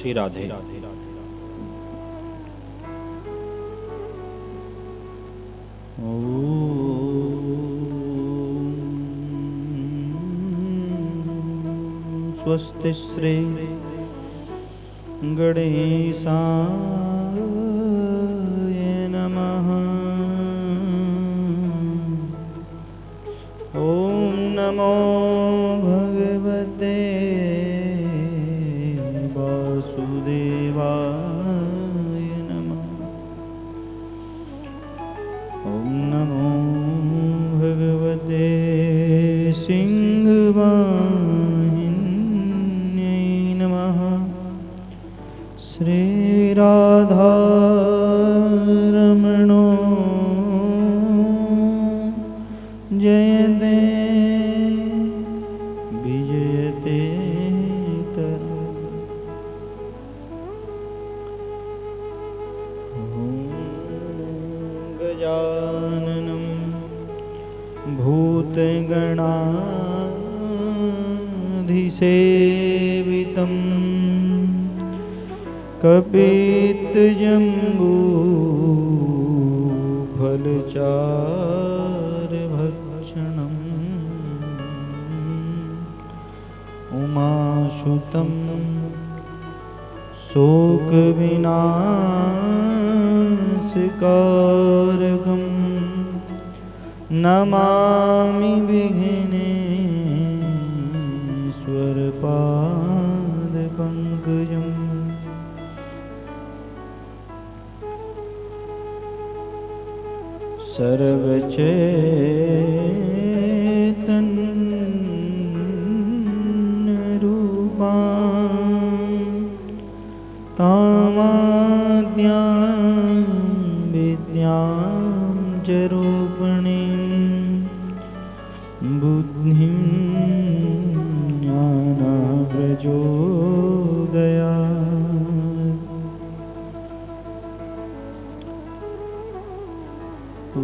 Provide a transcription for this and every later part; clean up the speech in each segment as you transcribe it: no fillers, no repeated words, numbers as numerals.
श्री राधे। स्वस्ति श्री गणेशाय नमः। ओम नमो भगवते वासुदेवाय नमः। ओम नमो भगवते सिंहवाहिन्यै नमः। श्री राधा रमणो जयते विजयते तर। गजाननं भूतगणाधिसेवितं कपित्तजम्बूफलचारुभक्षणम् उमासुतं शोकविनाशकारकं नमामि विघ्नेश्वरपादपङ्कजम्। सर्वचैतन्यरूपां तामाद्यां विद्यां च रूपिणीं बुद्धिं ज्ञानप्रचोदयात्।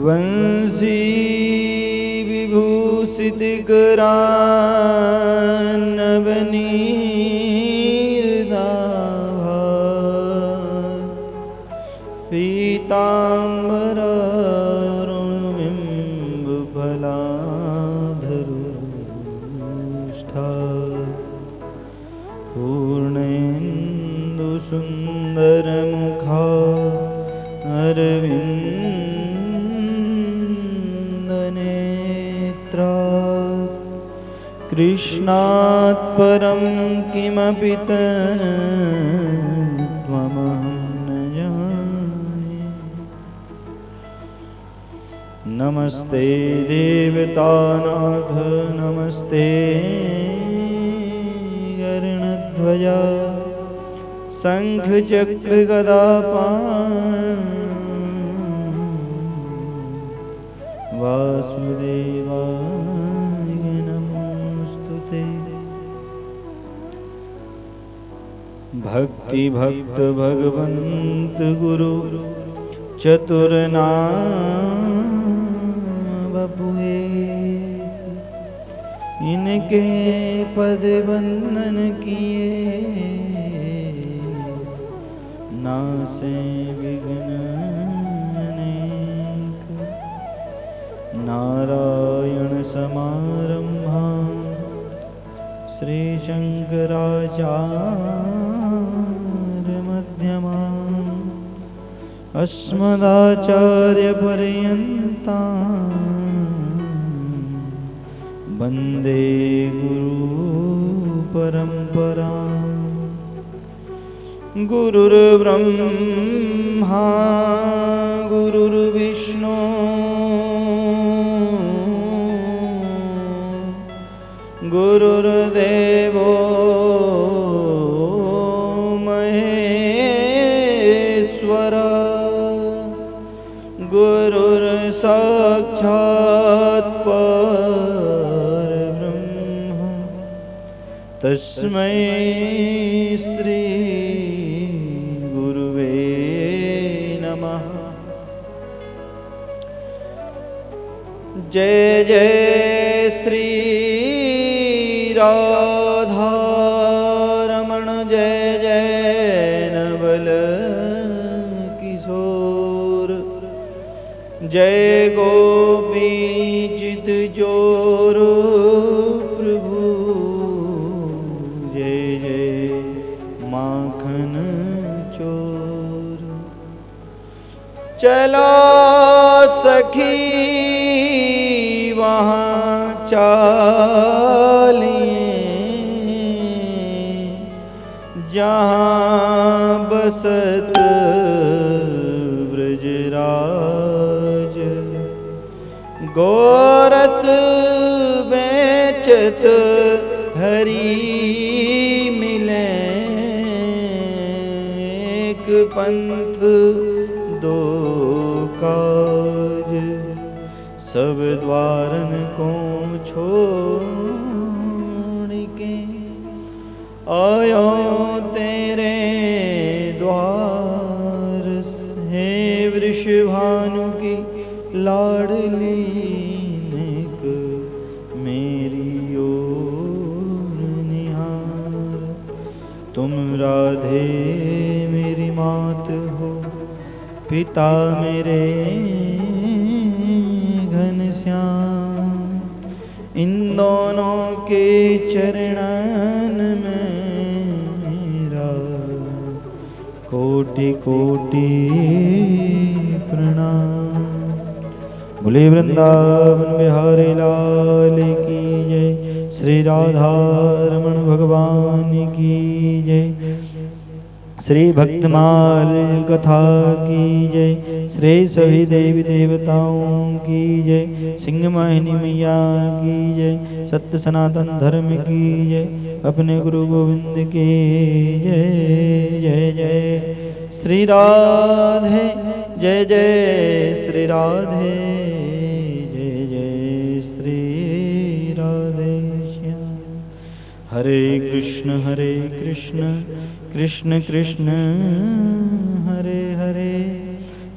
वंशी विभूषितकरान्नवनीर्दाभात् पीताम्बरारुणबिम्बफलाधरोष्ठात् पूर्णेन्दुसुन्दरमुखा अरविन्दनेत्रात् कृष्णात् परं किमपि तत्त्वमहं न जाने। नमस्ते देवतानाथ नमस्ते गरुणध्वजा शङ्खचक्रगदापाणि वासुदेवाय नमोस्तुते। भक्ति भक्त भगवंत गुरु चतुरनाम बपुए इनके पद वंदन किए नासे विघ्न अनेक। नारायण समारंभा श्री शंकराचार्य मध्यमाम् अस्मदाचार्य पर्यन्ताम् वन्दे गुरु परम्पराम्। गुरुर्ब्रह्मा गुरुर्विष्णु गुरुर्देवो महेश्वर गुरुर्साक्षात् परब्रह्म तस्मै श्री गुरुवे नमः। जय जय श्री राधा रमण जय जय जय गोपी जित जोरो प्रभु, जय जय माखन चोर। चलो सखी वहाँ चालिए, जहाँ बसत ब्रजराज। गोरस बेचत हरि मिले, एक पंथ दो काज। सब द्वारन को छोड़ के आयो तेरे द्वार। हे वृषभानु की लाडली, नेक मेरी ओर निहार। तुम राधे मेरी मात हो, पिता मेरे घनश्याम। इन दोनों के चरणन में मेरा कोटि कोटि प्रणाम। बोले वृंदावन बिहारी लाल की जय, श्री राधा रमण भगवान की जय, श्री भक्तमाल कथा की जय, श्री सभी देवी देवताओं की जय, सिंह वाहिनी मैया की जय, सत्य सनातन धर्म की जय, अपने गुरु गोविंद की जय। जय जय श्री राधे, जय जय श्री राधे, जय जय श्री राधे श्याम। हरे कृष्ण कृष्ण कृष्ण हरे हरे,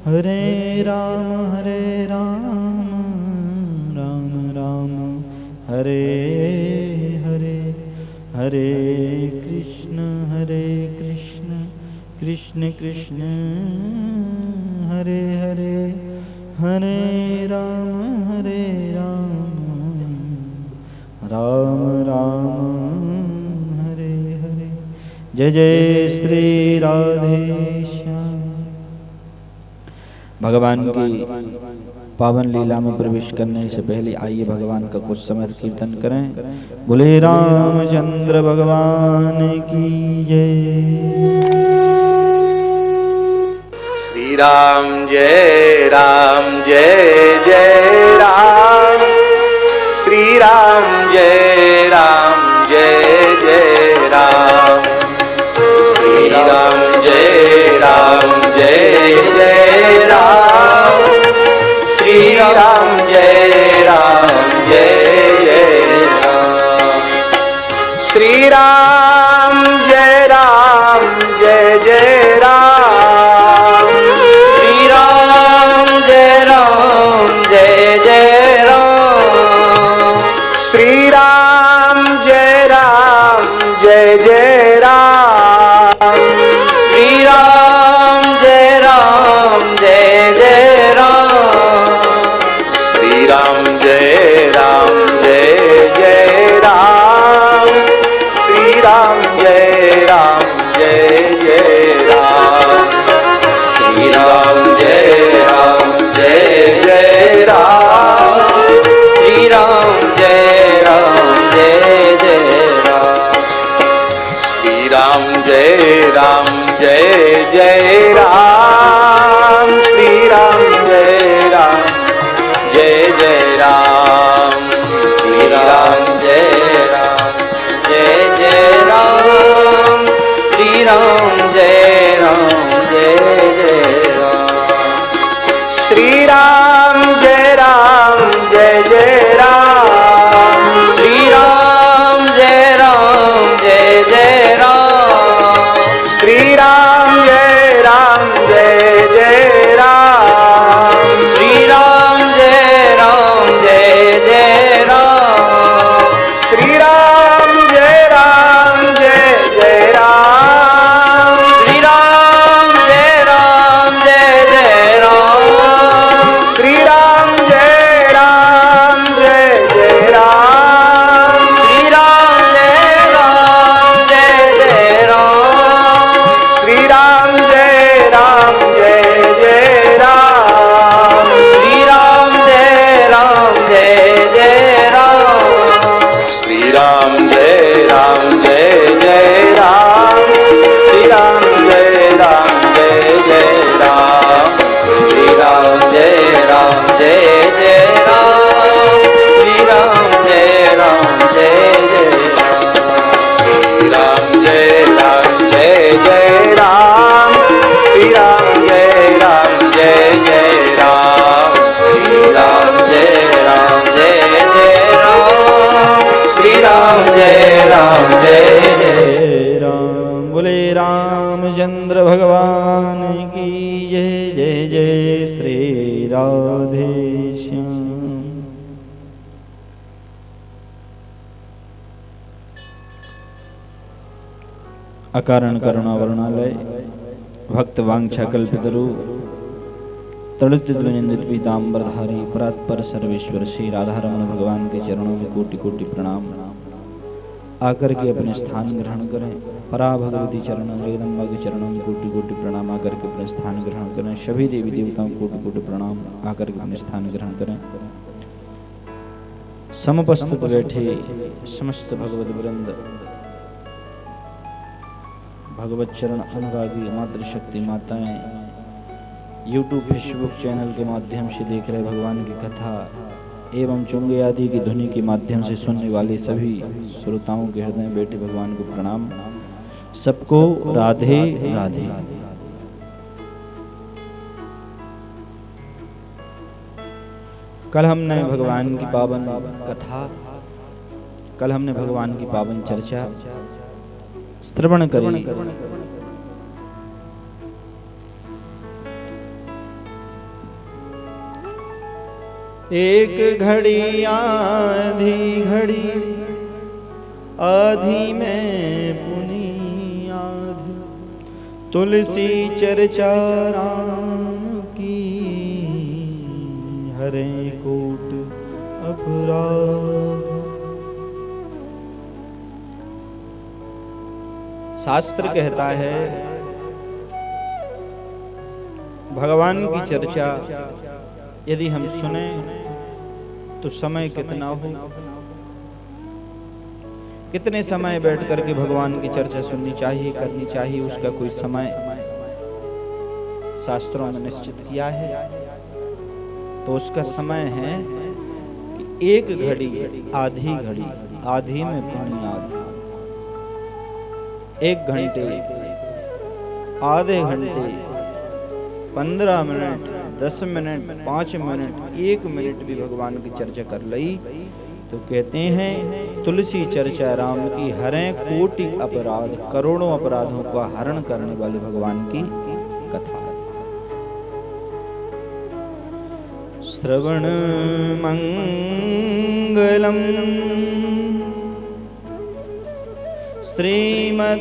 हरे राम राम राम हरे हरे। हरे कृष्ण कृष्ण कृष्ण हरे हरे, हरे राम राम राम हरे हरे। जय जय श्री राधे श्याम। भगवान की पावन लीला में प्रवेश करने से पहले आइए भगवान का कुछ समय कीर्तन करें। बोले रामचंद्र भगवान की जय। श्री राम जय जय राम, श्री राम जय जय राम, श्री राम जय जय राम, श्री राम जय जय राम, श्री राम जय जय राम, श्री राम जय जय राम, श्री राम जय जय राम, श्री राम जय जय राम, श्री राम जय जय राम, श्री राम जय जय राम, श्री राम जय जय राम, श्री राम जय जय राम, श्री राम जय जय राम, श्री राम जय जय राम, श्री राम जय जय राम, श्री राम जय जय राम, श्री राम जय जय राम, श्री राम जय जय राम, श्री राम जय रामचंद्र भगवान की जय। जय जय श्री राधे श्याम। अकारण करुणा वरुणालय भक्त वांछा कल्पतरु तड़ुतित विनिंदित पीताम्बरधारी परात्पर सर्वेश्वर श्री राधा रमण भगवान के चरणों में कोटि कोटि प्रणाम। आकर के अपने स्थान ग्रहण करें। परा भगवती चरणों जगदम्बा के चरणों में कोटि कोटि प्रणाम। आकर के अपने स्थान ग्रहण करें। सभी देवी देवताओं को कोटि कोटि प्रणाम। आकर के अपने स्थान ग्रहण करें। समुपस्थित बैठे समस्त भगवत वृंद, भगवत चरण अनुरागी मातृशक्ति माताएं, यूट्यूब फेसबुक चैनल के माध्यम से देख रहे भगवान की कथा एवं चुंगे आदि की ध्वनि के माध्यम से सुनने वाले सभी श्रोताओं के हृदय में बैठे भगवान को प्रणाम। सबको राधे राधे। कल हमने भगवान की पावन कथा, कल हमने भगवान की पावन चर्चा श्रवण करी। एक घड़ी आधी घड़ी आधी में पुनी आधी, तुलसी चर्चा राम की हरे कोट अपराध। शास्त्र कहता है भगवान की चर्चा यदि हम सुने तो समय कितना हो, कितने समय बैठ करके भगवान की चर्चा सुननी चाहिए, करनी चाहिए, उसका कोई समय शास्त्रों में निश्चित किया है। तो उसका समय है कि एक घड़ी आधी घड़ी, आधी में पुनी आधी, एक घंटे, आधे घंटे, 15 मिनट, 10 मिनट, 5 मिनट, 1 मिनट भी भगवान की चर्चा कर ली तो कहते हैं तुलसी चर्चा राम की हरें कोटि अपराध, करोड़ों अपराधों का हरण करने वाले भगवान की कथा है। श्रवण मंगलम श्रीमदाततम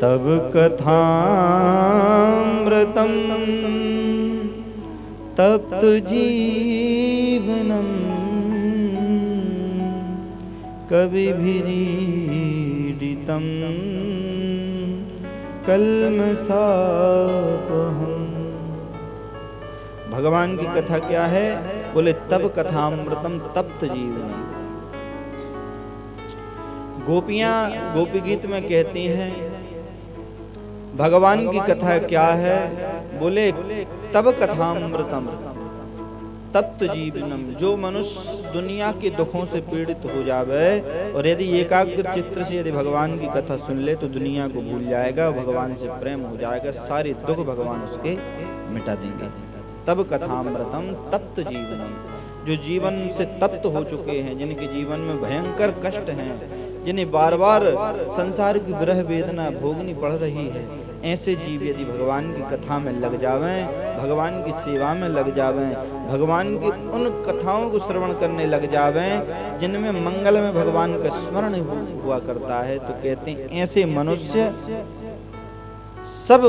तब कथामृतम तप्त जीवनम कविभिरीडितम कल्मषापहम्। भगवान की कथा क्या है? बोले तब कथामृतम तप्त जीवनम। गोपियां गोपी गीत में कहती हैं भगवान की कथा क्या है? बोले तब कथामृतम तप्त जीवनम। जो मनुष्य दुनिया के दुखों से पीड़ित हो जावे और यदि एकाग्र चित्त से यदि भगवान की कथा सुन ले तो दुनिया को भूल जाएगा, भगवान से प्रेम हो जाएगा, सारे दुख भगवान उसके मिटा देंगे। तब कथामृतम तप्त जीवनम। जो जीवन से तप्त हो चुके हैं, जिनके जीवन में भयंकर कष्ट हैं, जिन्हें बार बार संसार की विरह वेदना भोगनी पड़ रही है, ऐसे जीव यदि भगवान की कथा में लग जावें, भगवान की सेवा में लग जावें, भगवान की उन कथाओं को श्रवण करने लग जावें जिनमें मंगल में भगवान का स्मरण हुआ करता है, तो कहते हैं ऐसे मनुष्य सब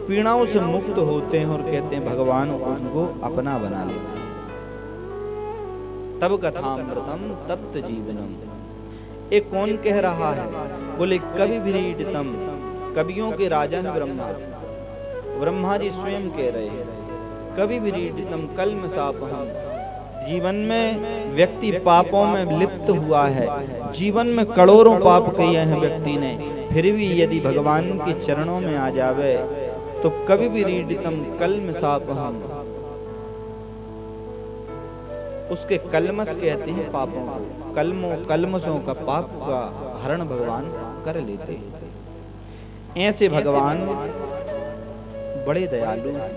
पीड़ाओं से मुक्त होते हैं और कहते हैं भगवान उनको अपना बना लेते हैं। तब कथामृतम तप्त जीवनम। एक कौन कह रहा है? बोले कवि विरीडितम। कवियों के राजा हैं ब्रह्मा, ब्रह्मा जी स्वयं कह रहे हैं कवि विरीडितम कल्मषापहम्। जीवन में व्यक्ति पापों में लिप्त हुआ है, जीवन में करोड़ों पाप किए हैं व्यक्ति ने, फिर भी यदि भगवान के चरणों में आ जावे तो कवि विरीडितम कल्मषापहम्। उसके कलमस कहते हैं पापों को, कलमसों का पाप का हरण भगवान कर लेते हैं। ऐसे भगवान बड़े दयालु हैं।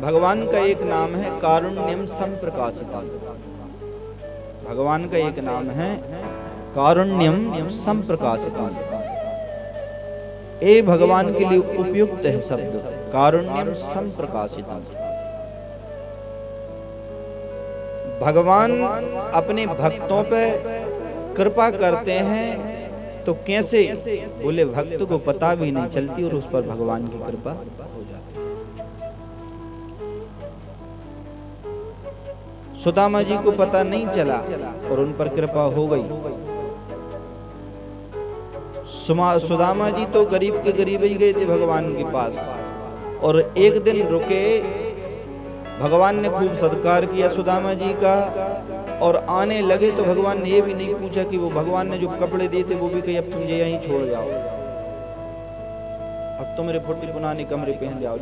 भगवान का एक नाम है कारुण्यम संप्रकाशितम। भगवान का एक नाम है कारुण्यम संप्रकाशितम। ये भगवान के लिए उपयुक्त है शब्द, कारुण्यम संप्रकाशितम। भगवान अपने भक्तों पे कृपा करते हैं तो कैसे? बोले भक्त को पता भी नहीं चलती और उस पर भगवान की कृपा हो जाती है। सुदामा जी को पता नहीं चला और उन पर कृपा हो गई। सुदामा जी तो गरीब के गरीब ही गए थे भगवान के पास, और एक दिन रुके, भगवान ने खूब सत्कार किया सुदामा जी का, और आने लगे तो भगवान ने ये भी नहीं पूछा कि वो भगवान ने जो कपड़े दिए थे वो भी कहीं अब तुम ये यहीं छोड़ जाओ, अब तुम मेरे फुट्टी पुराने कमरे पहन जाओ।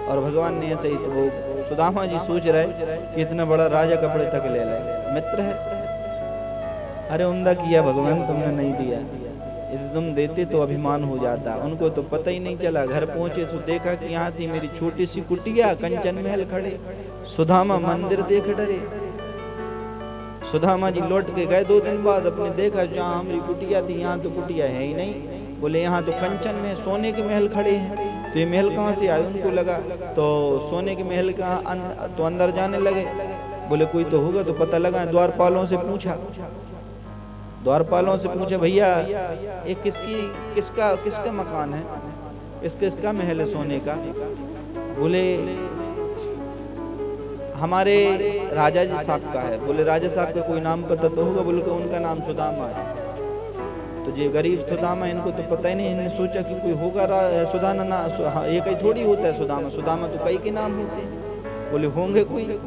और भगवान ने ऐसे ही, तो वो सुदामा जी सोच रहे कि इतना बड़ा राजा कपड़े तक ले ले, मित्र है। अरे उम्दा किया भगवान, तुमने नहीं दिया, यदि तुम देते तो अभिमान हो जाता। उनको तो पता ही नहीं चला। घर पहुंचे तो देखा कि यहाँ थी मेरी छोटी सी कुटिया, कंचन महल खड़े, सुदामा मंदिर देख डरे। सुदामा जी लौट के गए 2 दिन बाद, अपने देखा जहाँ हमारी कुटिया थी यहाँ तो कुटिया है ही नहीं। बोले यहाँ तो कंचन में सोने के महल खड़े हैं, तो ये महल कहाँ से आए? उनको लगा तो सोने के महल कहाँ, तो अंदर जाने लगे। बोले कोई तो होगा, तो पता लगा, द्वारपालों से पूछा, भैया ये किसका मकान है, किसका महल है सोने का? बोले हमारे राजा जी साहब का है। बोले राजा साहब का कोई नाम पता तो होगा? बोले उनका नाम सुदामा है। तो ये गरीब सुदामा, इनको तो पता ही नहीं। इन्होंने सोचा कि कोई होगा सुदामा ना, ये कहीं थोड़ी होता है सुदामा, सुदामा तो कई के नाम होते हैं। बोले होंगे कोई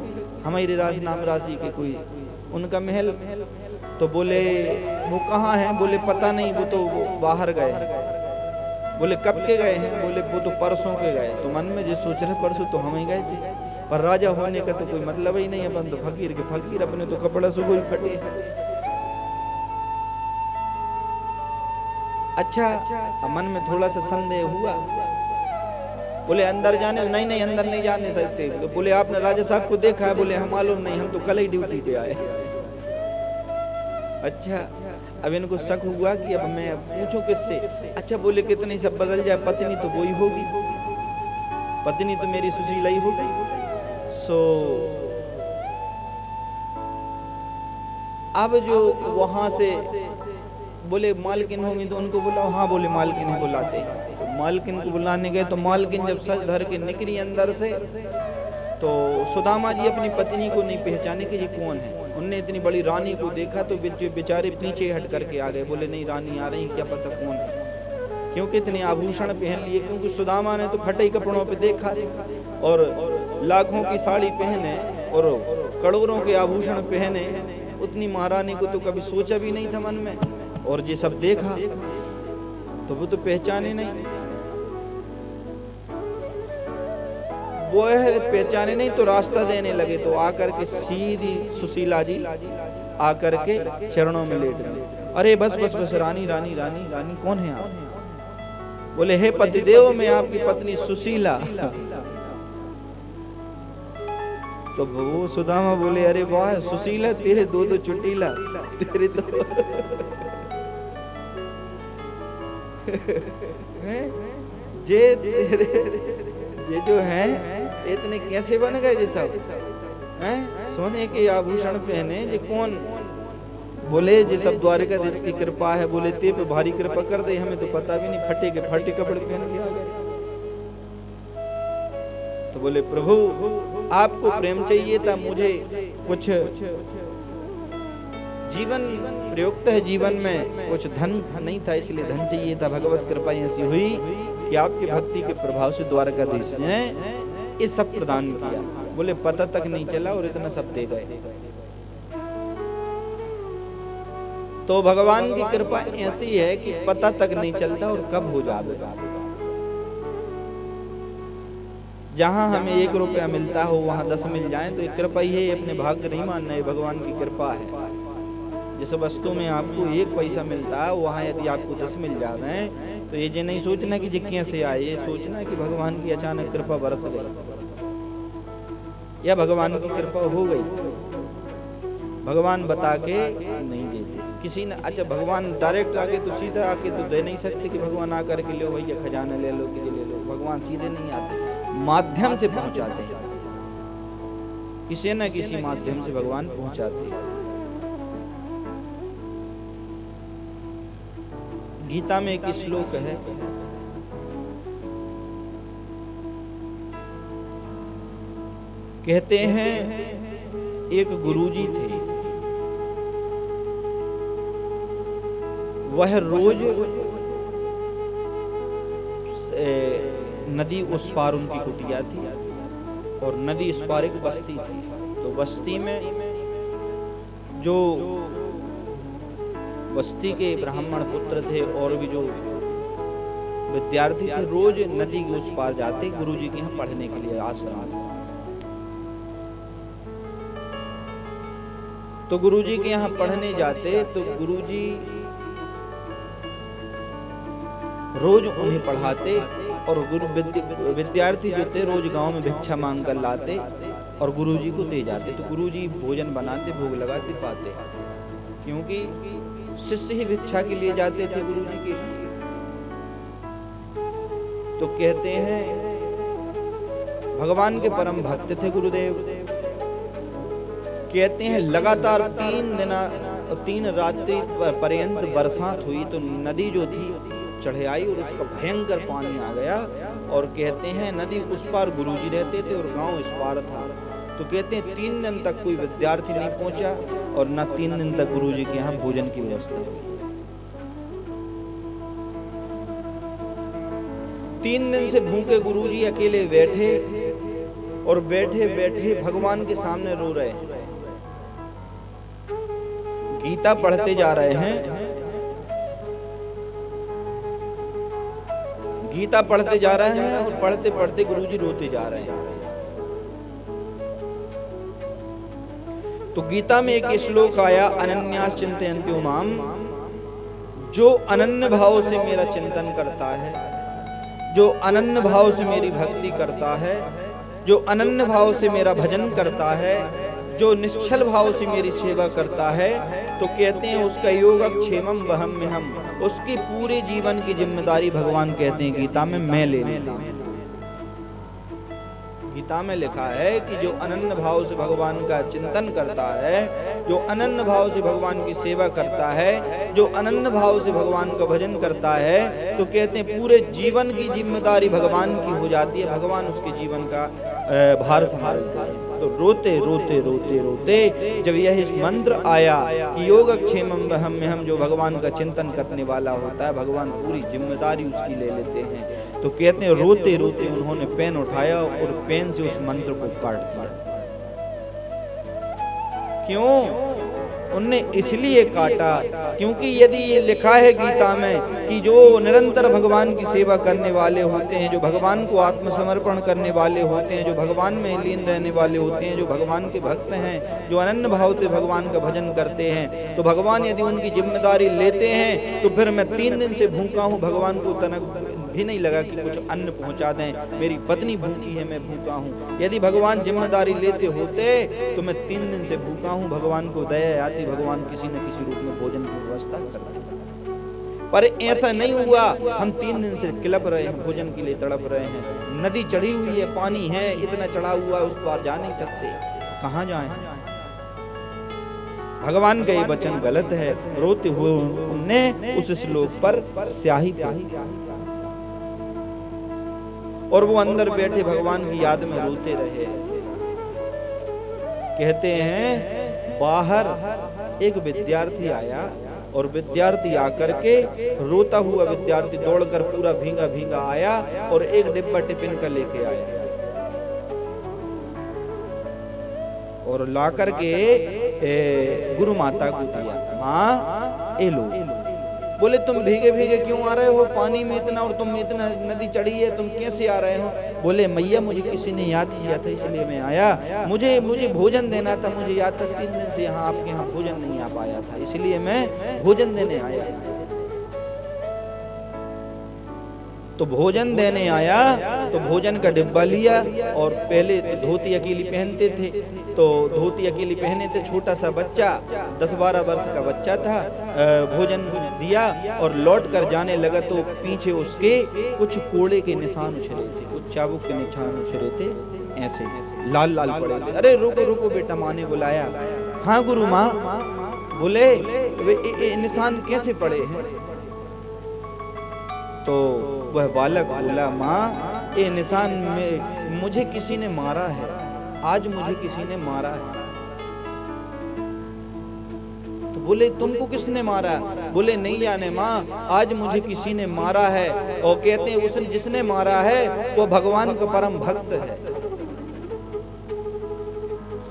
हमारी नाम राशि के कोई उनका महल। तो बोले वो कहाँ है? बोले पता नहीं, वो तो बाहर गए। बोले कब के गए हैं? बोले वो तो परसों के गए। तो मन में जो सोच रहे परसों तो हम ही गए थे, पर राजा होने का तो कोई मतलब ही नहीं है, अपन तो फकीर के फकीर, अपने तो कपड़ा सुगुल फटे। अच्छा, मन में थोड़ा सा संदेह हुआ। बोले अंदर जाने? नहीं अंदर नहीं जाने सकते। बोले आपने राजा साहब को देखा है? बोले हम मालूम नहीं, हम तो कल ही ड्यूटी पे आए। अच्छा, अब इनको शक हुआ कि अब मैं पूछूं किससे? अच्छा, बोले कितनी सब बदल जाए, पत्नी तो वही होगी, पत्नी तो मेरी सुशीला ही होगी। सो अब जो वहां से बोले मालकिन होंगी, तो उनको बुलाओ। हाँ, बोले मालकिन को बुलाते। तो मालकिन को बुलाने गए, तो मालकिन जब सच धर के निकली अंदर से, तो सुदामा जी अपनी पत्नी को नहीं पहचाने कि ये कौन है। उनने इतनी बड़ी रानी को देखा तो बेचारे पीछे हट करके आ गए। बोले नहीं, रानी आ रही, क्या पता कौन है, क्योंकि इतने आभूषण पहन लिए। क्योंकि सुदामा ने तो फटे कपड़ों पे देखा और लाखों की साड़ी पहने और करोड़ों के आभूषण पहने, उतनी महारानी को तो कभी सोचा भी नहीं था मन में। और ये सब देखा तो वो तो पहचाने नहीं, वो है पहचाने नहीं, तो रास्ता देने लगे। तो आकर के सीधी सुशीला जी आकर के चरणों में लेट गए। अरे बस बस बस, रानी रानी रानी रानी, कौन है आप? बोले हे पतिदेव, मैं आपकी पत्नी सुशीला। तो वो सुदामा बोले अरे वाह सुशीला, तेरे दो चुटीला, तेरे तो ये जो हैं इतने कैसे बन गए? ये सब हैं सोने के आभूषण पहने, ये कौन? बोले ये सब द्वारकाधीश की कृपा है। बोले ते पे भारी कृपा कर दे, हमें तो पता भी नहीं, फटे के फटे कपड़े पहन के आ गए। तो बोले प्रभु आपको प्रेम चाहिए था, मुझे कुछ जीवन प्रयुक्त है, जीवन में कुछ धन नहीं था, इसलिए धन चाहिए था। भगवत कृपा ऐसी हुई कि आपकी भक्ति के प्रभाव से द्वारकाधीश ने ये सब प्रदान किया। बोले पता तक नहीं चला और इतना सब दे गए। तो भगवान की कृपा ऐसी है कि पता तक नहीं चलता और कब हो जाएगा। जहां हमें 1 रुपया मिलता हो वहां 10 मिल जाए तो एक कृपा ही है, अपने भाग्य नहीं मानना है, भगवान की कृपा है। जिस वस्तु में आपको 1 पैसा मिलता है वहां यदि आपको 10 मिल जाए तो ये नहीं सोचना कि जिक्कियां से आए, ये सोचना कि भगवान की अचानक कृपा बरस गई या भगवान की कृपा हो गई। भगवान बता के नहीं देते। किसी ने अच्छा भगवान डायरेक्ट आके तो सीधा आके तो दे नहीं सकते कि भगवान आकर के लो भैया खजाना ले लो कि ये ले लो। भगवान सीधे नहीं आते, माध्यम से पहुंचाते हैं, किसी न किसी माध्यम से भगवान पहुंचाते हैं। गीता में एक श्लोक है, कहते हैं एक गुरुजी थे, वह रोज नदी उस पार उनकी कुटिया थी और नदी इस पार एक बस्ती थी। तो बस्ती में जो बस्ती के ब्राह्मण पुत्र थे और भी जो विद्यार्थी थे रोज नदी के उस पार जाते गुरुजी के यहाँ पढ़ने के लिए आश्रम। तो गुरुजी के यहाँ पढ़ने जाते तो गुरुजी रोज उन्हें पढ़ाते और विद्यार्थी जो थे रोज गांव में भिक्षा मांग कर लाते और गुरुजी को दे जाते। तो गुरुजी भोजन बनाते, भोग लगाते, पाते, क्योंकि शिष्य ही भिक्षा के लिए जाते थे गुरुजी के। तो कहते हैं भगवान के परम भक्त थे गुरुदेव। कहते हैं लगातार 3 रात्रि पर्यंत बरसात हुई तो नदी जो थी चढ़े आई और उसका भयंकर पानी आ गया। और कहते हैं नदी उस पार गुरुजी रहते थे और गांव इस पार था। तो कहते हैं 3 दिन तक कोई विद्यार्थी नहीं पहुंचा और न 3 दिन तक गुरुजी के यहाँ भोजन की व्यवस्था हुई। 3 दिन से भूखे गुरुजी अकेले बैठे और बैठे बैठे भगवान के सामने रो रहे हैं। गीता पढ़ते जा रहे हैं, गीता पढ़ते जा रहे हैं और पढ़ते पढ़ते गुरुजी रोते जा रहे हैं। तो गीता में एक श्लोक आया, अनन्यास चिंतयन्ति माम, जो अनन्य भाव से मेरा चिंतन करता है, जो अनन्य भाव से मेरी भक्ति करता है, जो अनन्य भाव से मेरा भजन करता है, जो निश्चल भाव से मेरी सेवा करता है, तो कहते हैं उसका योगक्षेमम वहम्यहम्, उसकी पूरे जीवन की जिम्मेदारी भगवान कहते हैं गीता में मैं ले लेता हूं। गीता में लिखा है कि जो अनन्य भाव से भगवान का चिंतन करता है, जो अनन्य भाव से भगवान की सेवा करता है, जो अनन्य भाव से भगवान का भजन करता है, तो कहते हैं पूरे जीवन की जिम्मेदारी भगवान की हो जाती है, भगवान उसके जीवन का भार संभालते हैं। तो रोते रोते रोते रोते जब यह मंत्र आया कि योगक्षेमम वहम्यहम्, जो भगवान का चिंतन करने वाला होता है भगवान पूरी जिम्मेदारी उसकी ले लेते हैं। तो कहते हैं रोते रोते उन्होंने पेन उठाया और पेन से उस मंत्र को काट दिया। क्यों? उनने इसलिए काटा क्योंकि यदि ये लिखा है गीता में कि जो निरंतर भगवान की सेवा करने वाले होते हैं, जो भगवान को आत्मसमर्पण करने वाले होते हैं, जो भगवान में लीन रहने वाले होते हैं, जो भगवान के भक्त हैं, जो अनन्य भाव से भगवान का भजन करते हैं, तो भगवान यदि उनकी जिम्मेदारी लेते हैं तो फिर मैं 3 दिन से भूखा हूँ, भगवान को तनक भी नहीं लगा कि कुछ अन्न पहुंचा दें, मेरी पत्नी भूखी है, मैं भूखा हूँ। यदि भगवान जिम्मेदारी लेते होते तो मैं 3 दिन से भूखा हूँ, भगवान को दया आती, भगवान किसी न किसी रूप में भोजन की व्यवस्था करते। पर ऐसा नहीं हुआ, हम 3 दिन से किलप रहे हैं, भोजन के लिए तड़प रहे हैं। नदी चढ़ी हुई है, पानी है, इतना चढ़ा हुआ है, उस पार जा नहीं सकते, कहाँ जाएं? भगवान का ये वचन गलत है। रोते हुए उन्होंने उस श्लोक पर स्याही पोती और वो अंदर बैठे भगवान की याद में रोते रहे। कहते हैं बाहर एक विद्यार्थी आया और विद्यार्थी आकर के रोता हुआ विद्यार्थी दौड़कर पूरा भींगा भींगा आया और एक डिब्बा टिफिन का लेके आया और ला करके गुरु माता को दिया। माँ ए लो। बोले तुम भीगे भीगे क्यों आ रहे हो पानी में इतना, और तुम इतना नदी चढ़ी है, तुम कैसे आ रहे हो? बोले मैया मुझे किसी ने याद किया था इसलिए मैं आया, मुझे भोजन देना था, मुझे याद था 3 दिन से यहाँ आपके यहाँ भोजन नहीं आ पाया था, इसलिए मैं भोजन देने आया। तो भोजन देने आया तो भोजन का डिब्बा लिया, और पहले तो धोती अकेली पहनते थे, तो धोती अकेली पहने थे, छोटा सा बच्चा 10-12 वर्ष का बच्चा था, भोजन दिया और लौट कर जाने लगा तो पीछे उसके कुछ कोड़े के निशान उछरे थे, कुछ चाबुक के निशान उछरे थे, ऐसे लाल लाल पड़े थे। अरे रुको रुको बेटा, माँ ने बुलाया। हाँ गुरु माँ। बोले वे निशान कैसे पड़े हैं? तो वह बालक बोला, माँ ये निशान में मुझे किसी ने मारा है, आज मुझे किसी ने मारा है। तो बोले तुमको किसने मारा? बोले नहीं जाने माँ, आज मुझे किसी ने मारा है। और कहते हैं उसने जिसने मारा है वो भगवान का परम भक्त है।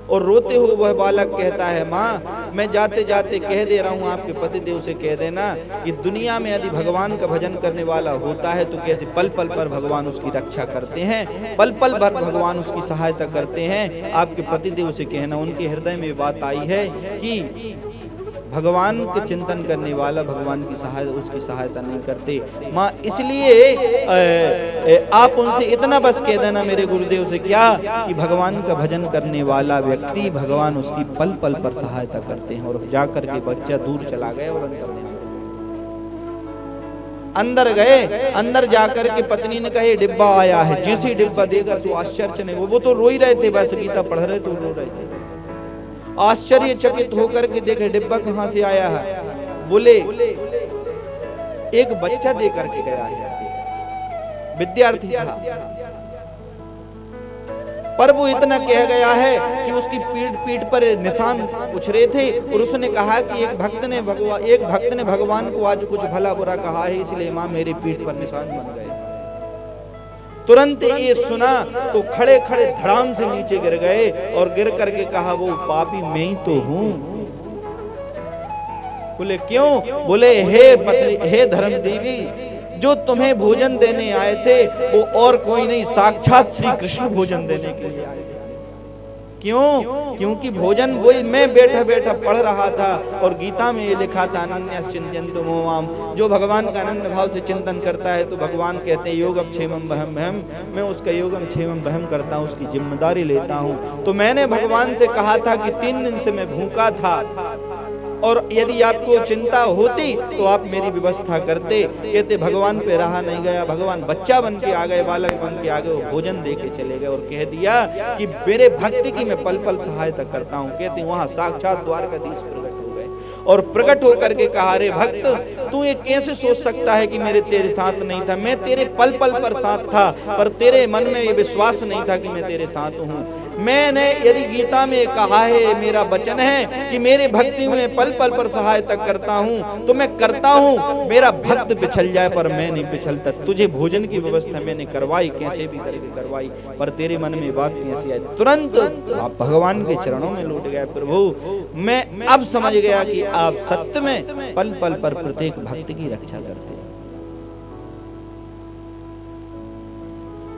और रोते हुए वह बालक कहता है, माँ मैं जाते जाते कह दे रहा हूँ आपके पतिदेव से कह देना कि दुनिया में यदि भगवान का भजन करने वाला होता है तो कहते पल पल पर भगवान उसकी रक्षा करते हैं, पल पल भर भगवान उसकी सहायता करते हैं। आपके पतिदेव से कहना, उनके हृदय में बात आई है कि भगवान के चिंतन करने वाला भगवान की सहायता उसकी सहायता नहीं करते। माँ इसलिए आप उनसे इतना बस कह देना मेरे गुरुदेव से, क्या कि भगवान का भजन करने वाला व्यक्ति भगवान उसकी पल पल पर सहायता करते हैं। और जाकर के बच्चा दूर चला गया और अंदर गए। अंदर जाकर के पत्नी ने कहा डिब्बा आया है। जैसे ही डिब्बा देगा तो आश्चर्य नहीं, वो तो रो ही रहे थे, बस गीता पढ़ रहे तो रो रहे थे। आश्चर्यचकित होकर के देखे डिब्बा कहां से आया है। बोले एक बच्चा दे करके गया है, विद्यार्थी था, पर वो इतना कह गया है कि उसकी पीठ पर निशान उछरे थे और उसने कहा कि एक भक्त ने भगवान को आज कुछ भला बुरा कहा है, इसलिए मां मेरी पीठ पर निशान बन गए। तुरंत ये सुना तो खड़े खड़े धड़ाम से नीचे गिर गए और गिर करके कहा वो पापी मैं ही तो हूं। बोले क्यों? बोले हे धर्म देवी, जो तुम्हें भोजन देने आए थे वो और कोई नहीं, साक्षात श्री कृष्ण भोजन देने के लिए आए थे। क्यों? क्योंकि भोजन वही मैं बैठा बैठा पढ़ रहा था और गीता में ये लिखा था अनन्यश्चिन्तयन्तु मोमाम, जो भगवान का अनन्य भाव से चिंतन करता है तो भगवान कहते हैं योगम क्षेमम वहम वहम, मैं उसका योगम क्षेमम वहम करता हूँ, उसकी जिम्मेदारी लेता हूँ। तो मैंने भगवान से कहा था कि 3 दिन से मैं भूखा था और यदि आपको चिंता होती तो आप मेरी व्यवस्था करते। कहते भगवान पे रहा नहीं गया, भगवान बच्चा बन के आ गए, बालक बन के आ गए, भोजन दे के चले गए और कह दिया कि मेरे भक्ति की मैं पल पल सहायता करता हूँ। कहते वहां साक्षात द्वारकाधीश प्रकट हो गए और प्रकट होकर के कहा, रे भक्त तू ये कैसे सोच सकता है कि मेरे तेरे साथ नहीं था? मैं तेरे पल पल पर साथ था, पर तेरे मन में ये विश्वास नहीं था कि मैं तेरे साथ हूँ। मैंने यदि गीता में कहा है, मेरा वचन है कि मेरे भक्ति में पल पल पर सहायता करता हूँ तो मैं करता हूँ। मेरा भक्त पिछल जाए पर मैं नहीं पिछलता। तुझे भोजन की व्यवस्था मैंने करवाई, कैसे भी करके करवाई, पर तेरे मन में बात कैसी आई? तुरंत आप भगवान के चरणों में लौट गए। प्रभु मैं अब समझ गया कि आप सत्य में पल पल पर प्रत्येक भक्त की रक्षा करते हैं।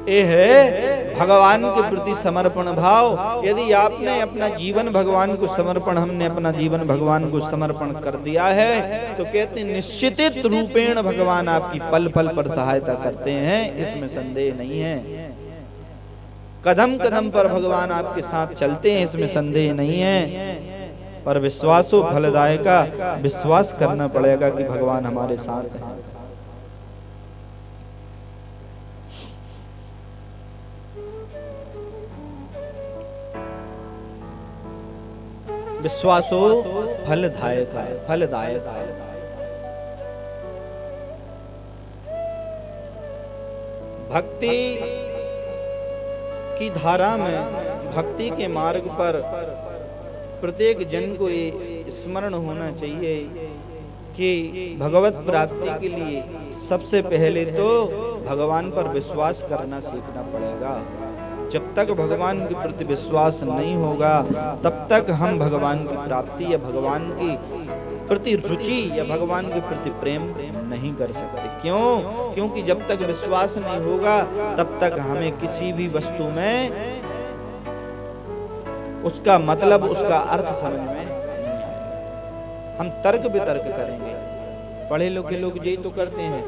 ये है भगवान के प्रति समर्पण भाव। यदि आपने अपना जीवन भगवान को समर्पण, हमने अपना जीवन भगवान को समर्पण कर दिया है तो कहते हैं निश्चित रूपेण भगवान आपकी पल पल पर सहायता करते हैं, इसमें संदेह नहीं है। कदम कदम पर भगवान आपके साथ चलते हैं, इसमें संदेह नहीं है। पर विश्वासो फलदायका, विश्वास करना पड़ेगा कि भगवान हमारे साथ हैं। विश्वासो फलदायक है, फलदायक है। भक्ति की धारा में, भक्ति के मार्ग पर प्रत्येक जन को ये स्मरण होना चाहिए कि भगवत प्राप्ति के लिए सबसे पहले तो भगवान पर विश्वास करना सीखना पड़ेगा। जब तक भगवान के प्रति विश्वास नहीं होगा तब तक हम भगवान की प्राप्ति या भगवान की प्रति रुचि या भगवान के प्रति प्रेम नहीं कर सकते। क्यों? क्योंकि जब तक विश्वास नहीं होगा तब तक हमें किसी भी वस्तु में उसका मतलब, उसका अर्थ समझ में नहीं आएगा। हम तर्क वितर्क करेंगे। पढ़े लिखे लोग यही तो करते हैं,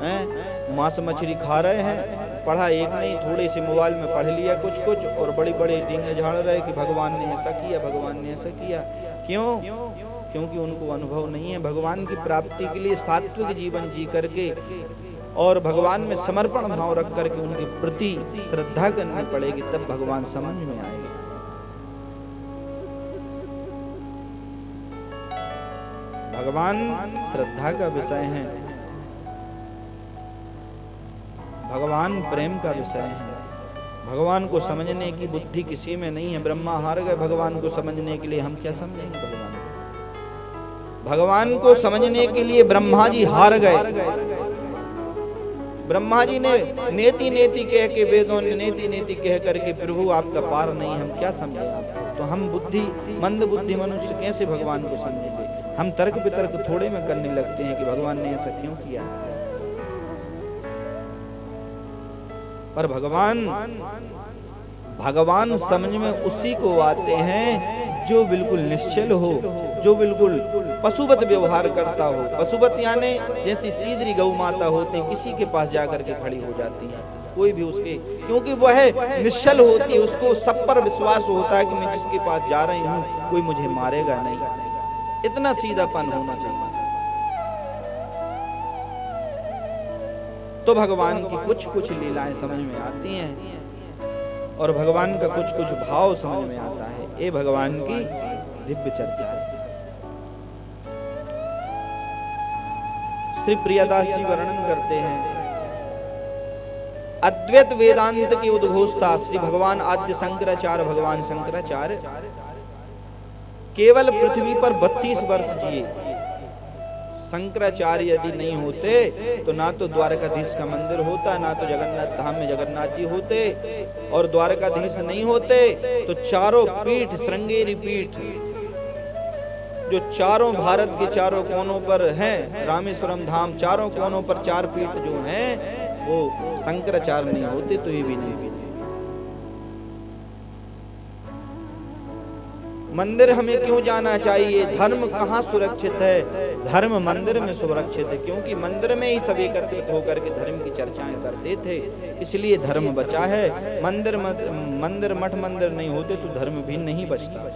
हैं, मांस मछली खा रहे हैं, पढ़ा एक नहीं, थोड़े से मोबाइल में पढ़ लिया कुछ कुछ, और बड़ी बड़ी डींगे झाड़ रहे कि भगवान ने ऐसा किया, भगवान ने ऐसा किया। क्यों? क्योंकि उनको अनुभव नहीं है। भगवान की प्राप्ति के लिए सात्विक जीवन जी करके और भगवान में समर्पण भाव रख करके उनके प्रति श्रद्धा करनी पड़ेगी, तब भगवान समझ में आएगा। भगवान श्रद्धा का विषय है, भगवान प्रेम का विषय है। भगवान को समझने की बुद्धि किसी में नहीं है। ब्रह्मा हार गए भगवान को समझने के लिए, हम क्या समझेंगे भगवान को? भगवान को समझने के लिए ब्रह्मा जी हार गए। ब्रह्मा जी ने नेति नेति कह के, वेदों ने नेति नेति कह करके, प्रभु आपका पार नहीं, हम क्या समझे आपको? तो हम मंद बुद्धि मनुष्य कैसे भगवान को समझेंगे? हम तर्क वितर्क थोड़े में करने लगते हैं कि भगवान ने ऐसा क्यों किया। पर भगवान समझ में उसी को आते हैं जो बिल्कुल निश्चल हो, जो बिल्कुल पशुवत व्यवहार करता हो। पशुवत यानी जैसी सीधरी गौ माता होती, किसी के पास जाकर के खड़ी हो जाती है, कोई भी उसके, क्योंकि वह निश्चल होती है, उसको सब पर विश्वास होता है कि मैं जिसके पास जा रही हूँ कोई मुझे मारेगा नहीं। इतना सीधापन होना चाहिए। तो भगवान की कुछ कुछ लीलाएं समझ में आती हैं और भगवान का कुछ कुछ भाव समझ में आता है। ये भगवान की दिव्य चर्चा है। श्री प्रियदास जी वर्णन करते हैं, अद्वैत वेदांत की उद्घोषता श्री भगवान आद्य शंकराचार्य, भगवान शंकराचार्य केवल पृथ्वी पर 32 वर्ष जिए। शंकराचार्य यदि नहीं होते तो ना तो द्वारकाधीश का मंदिर होता, ना तो जगन्नाथ धाम में जगन्नाथ जी होते, और द्वारकाधीश नहीं होते तो चारों पीठ, श्रृंगेरी पीठ जो चारों भारत के चारों कोनों पर हैं, रामेश्वरम धाम, चारों कोनों पर 4 पीठ जो हैं, वो शंकराचार्य नहीं होते तो ये भी नहीं। मंदिर हमें क्यों जाना चाहिए? धर्म कहाँ सुरक्षित है? धर्म मंदिर में सुरक्षित है, क्योंकि मंदिर में ही सब एकत्रित होकर के धर्म की चर्चाएं करते थे, इसलिए धर्म बचा है। मंदिर मठ मंदिर नहीं होते तो धर्म भी नहीं बचता।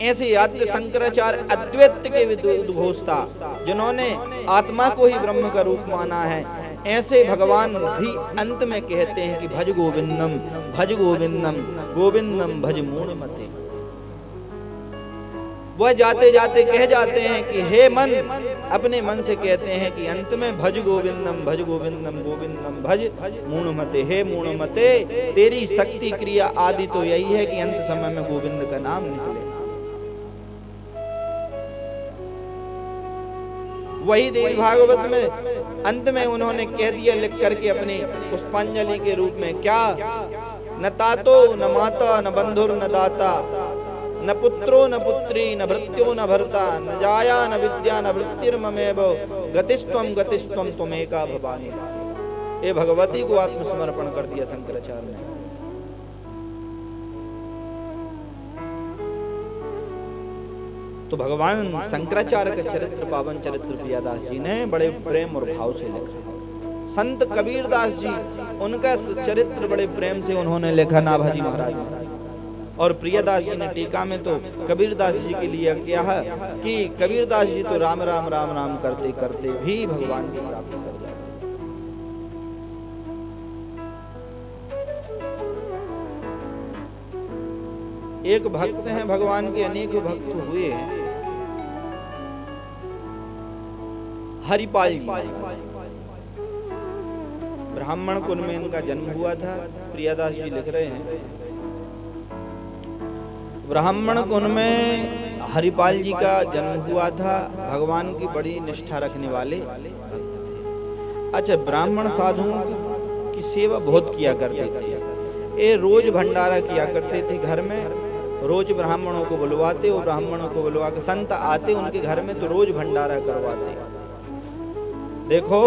ऐसे आद्य शंकराचार्य अद्वैत के उद्घोषता, जिन्होंने आत्मा को ही ब्रह्म का रूप माना है, ऐसे भगवान भी अंत में कहते हैं कि भज गोविंदम, भज गोविंदम, गोविंदम भज मूढ़मते। वह जाते जाते कह जाते हैं कि हे मन, अपने मन से कहते हैं कि अंत में भज गोविंदम, भज गोविंदम, गोविंदम भज मूढ़मते। हे मूढ़मते, तेरी शक्ति क्रिया आदि तो यही है कि अंत समय में गोविंद का नाम निकले। वही देवी भागवत में अंत में उन्होंने कह दिया लिख करके अपनी पुष्पांजलि के रूप में, क्या? न तातो न माता न बंधुर न दाता, न पुत्रो न पुत्री न भृत्यो न भर्ता, न जाया न विद्या न वृत्तिर्ममेव, गतिस्त्वम गतिस्त्वम त्वमेका भवानी। ये भगवती को आत्मसमर्पण कर दिया शंकराचार्य ने। तो भगवान शंकराचार्य का चरित्र, पावन चरित्र प्रियदास जी ने बड़े प्रेम और भाव से लिखा। संत कबीरदास जी, उनका चरित्र बड़े प्रेम से उन्होंने लिखा नाभाजी महाराज ने। और प्रियदास जी ने टीका में तो कबीरदास जी के लिए क्या है कि कबीरदास जी तो राम राम राम राम करते करते भी भगवान की प्राप्ति कर जाते। एक भक्त हैं, भगवान के अनेक भक्त हुए हैं। हरिपाल जी, ब्राह्मण कुल में इनका जन्म हुआ था। प्रियदास जी लिख रहे हैं, ब्राह्मण कुल में हरिपाल जी का जन्म हुआ था। भगवान की बड़ी निष्ठा रखने वाले भक्त थे। अच्छा, ब्राह्मण साधुओं की सेवा बहुत किया करते थे। ये रोज भंडारा किया करते थे घर में, रोज ब्राह्मणों को बुलवाते, और ब्राह्मणों को बुलवा के संत आते उनके घर में तो रोज भंडारा करवाते। देखो,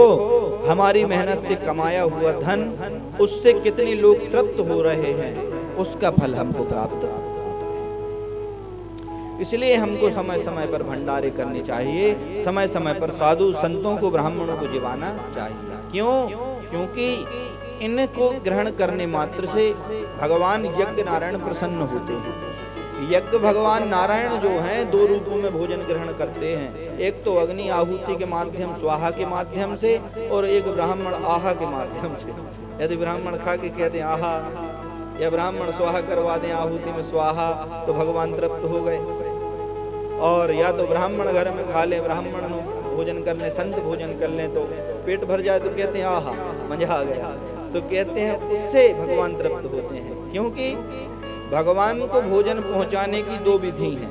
हमारी मेहनत से कमाया हुआ धन, उससे कितने लोग तृप्त हो रहे हैं, उसका फल हमको प्राप्त होता है। इसलिए हमको समय समय पर भंडारे करने चाहिए, समय समय पर साधु संतों को ब्राह्मणों को जिवाना चाहिए। क्यों? क्योंकि इनको ग्रहण करने मात्र से भगवान यज्ञ नारायण प्रसन्न होते हैं। यज्ञ भगवान नारायण जो हैं दो रूपों में भोजन ग्रहण करते हैं, एक तो अग्नि आहुति के माध्यम स्वाहा के माध्यम से, और एक ब्राह्मण आहा के माध्यम से। यदि ब्राह्मण खा के कहते हैं आहा, या ब्राह्मण स्वाहा करवा दें आहुति में स्वाहा, तो भगवान तृप्त हो गए। और या तो ब्राह्मण घर में खा लें, ब्राह्मण भोजन कर लें, संत भोजन कर लें, तो पेट भर जाए तो कहते हैं आहा मजा आ गया, तो कहते हैं उससे भगवान तृप्त होते हैं। क्योंकि भगवान को भोजन पहुंचाने की दो विधि हैं।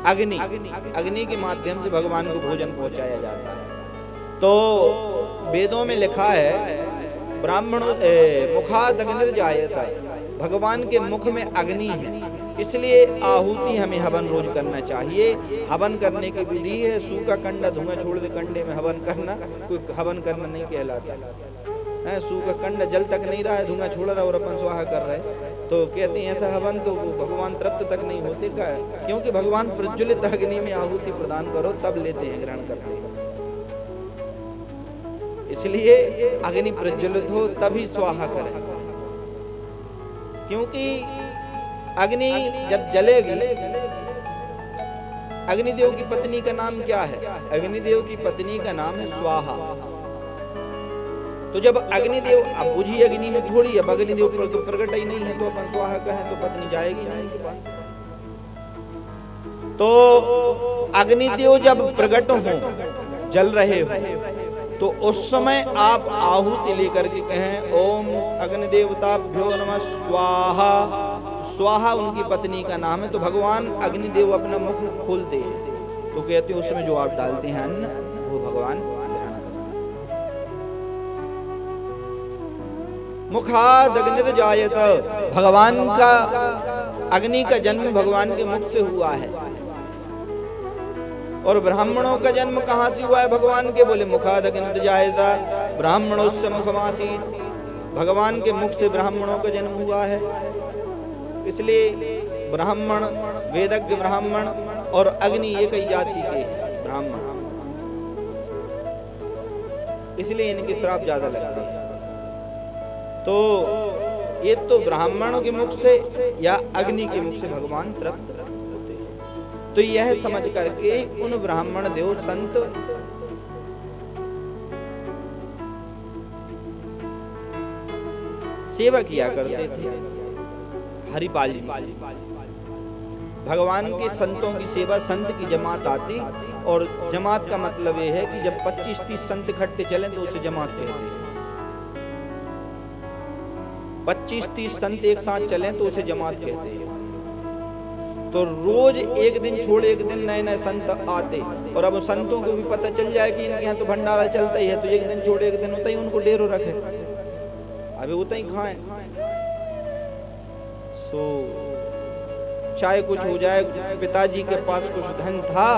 अग्नि के माध्यम से भगवान को भोजन पहुंचाया जाता है। तो वेदों में लिखा है ब्राह्मणों मुखाद अग्निर्जायत, भगवान के मुख में अग्नि है, इसलिए आहुति हमें हवन रोज करना चाहिए। हवन करने की विधि है सूखा कंडा धुआं छोड़ दे कंडे में हवन करना, कोई हवन करना नहीं कहलाता है। सूखा कंडा जल तक नहीं रहा है, धुआं छोड़ रहा और अपन स्वाहा कर रहे, तो कहते हैं ऐसा हवन तो भगवान तृप्त तक नहीं होते का है। क्योंकि भगवान प्रज्वलित अग्नि में आहुति प्रदान करो तब लेते हैं, ग्रहण करते हैं। इसलिए अग्नि प्रज्वलित हो तभी स्वाहा करें। क्योंकि अग्नि जब जलेगी, अग्निदेव की पत्नी का नाम क्या है? अग्निदेव की पत्नी का नाम है स्वाहा। तो जब अग्निदेव, अब बुझी अग्नि में थोड़ी, अब अग्निदेव प्रकट ही नहीं है तो अपन स्वाहा कहें तो पत्नी जाएगी नहीं के पास। तो अग्निदेव जब प्रकट हो, जल रहे हो, तो उस समय आप आहुति लेकर के कहें ओम अग्निदेवताभ्यो नमः स्वाहा। स्वाहा उनकी पत्नी का नाम है। तो भगवान अग्निदेव अपना मुख खोलते हैं, तो कहते हैं उसमें जो आप डालते हैं अन्न वो भगवान मुखाद अग्निर्जायत, भगवान का अग्नि का जन्म भगवान के मुख से हुआ है। और ब्राह्मणों का जन्म कहाँ से हुआ है भगवान के? बोले मुखाद अग्निर्जायत ब्राह्मणोस्य मुखमासीत्, भगवान के मुख से ब्राह्मणों का जन्म हुआ है। इसलिए ब्राह्मण, वेदज्ञ ब्राह्मण और अग्नि एक ही जाति के ब्राह्मण, इसलिए इनके श्राप ज्यादा लगते हैं। तो ये तो ब्राह्मणों के मुख से या अग्नि के मुख से भगवान तृप्त होते हैं। तो यह समझ करके उन ब्राह्मण देव संत सेवा किया करते थे। हरिपाल जी भगवान के संतों की सेवा, संत की जमात आती, और जमात का मतलब यह है कि जब 25-30 संत इकट्ठे चलें तो उसे जमात कहते हैं। 25-30 संत एक साथ चलें तो उसे जमात कहते हैं। तो रोज एक दिन छोड़ एक दिन नए नए संत आते, और अब संतों को भी पता चल जाए कि इनके यहाँ तो भंडारा चलता ही है, तो एक दिन छोड़ एक दिन होता ही उनको डेरो रखे, अभी उतना ही खाएं। सो चाहे कुछ हो जाए, पिताजी के पास कुछ धन था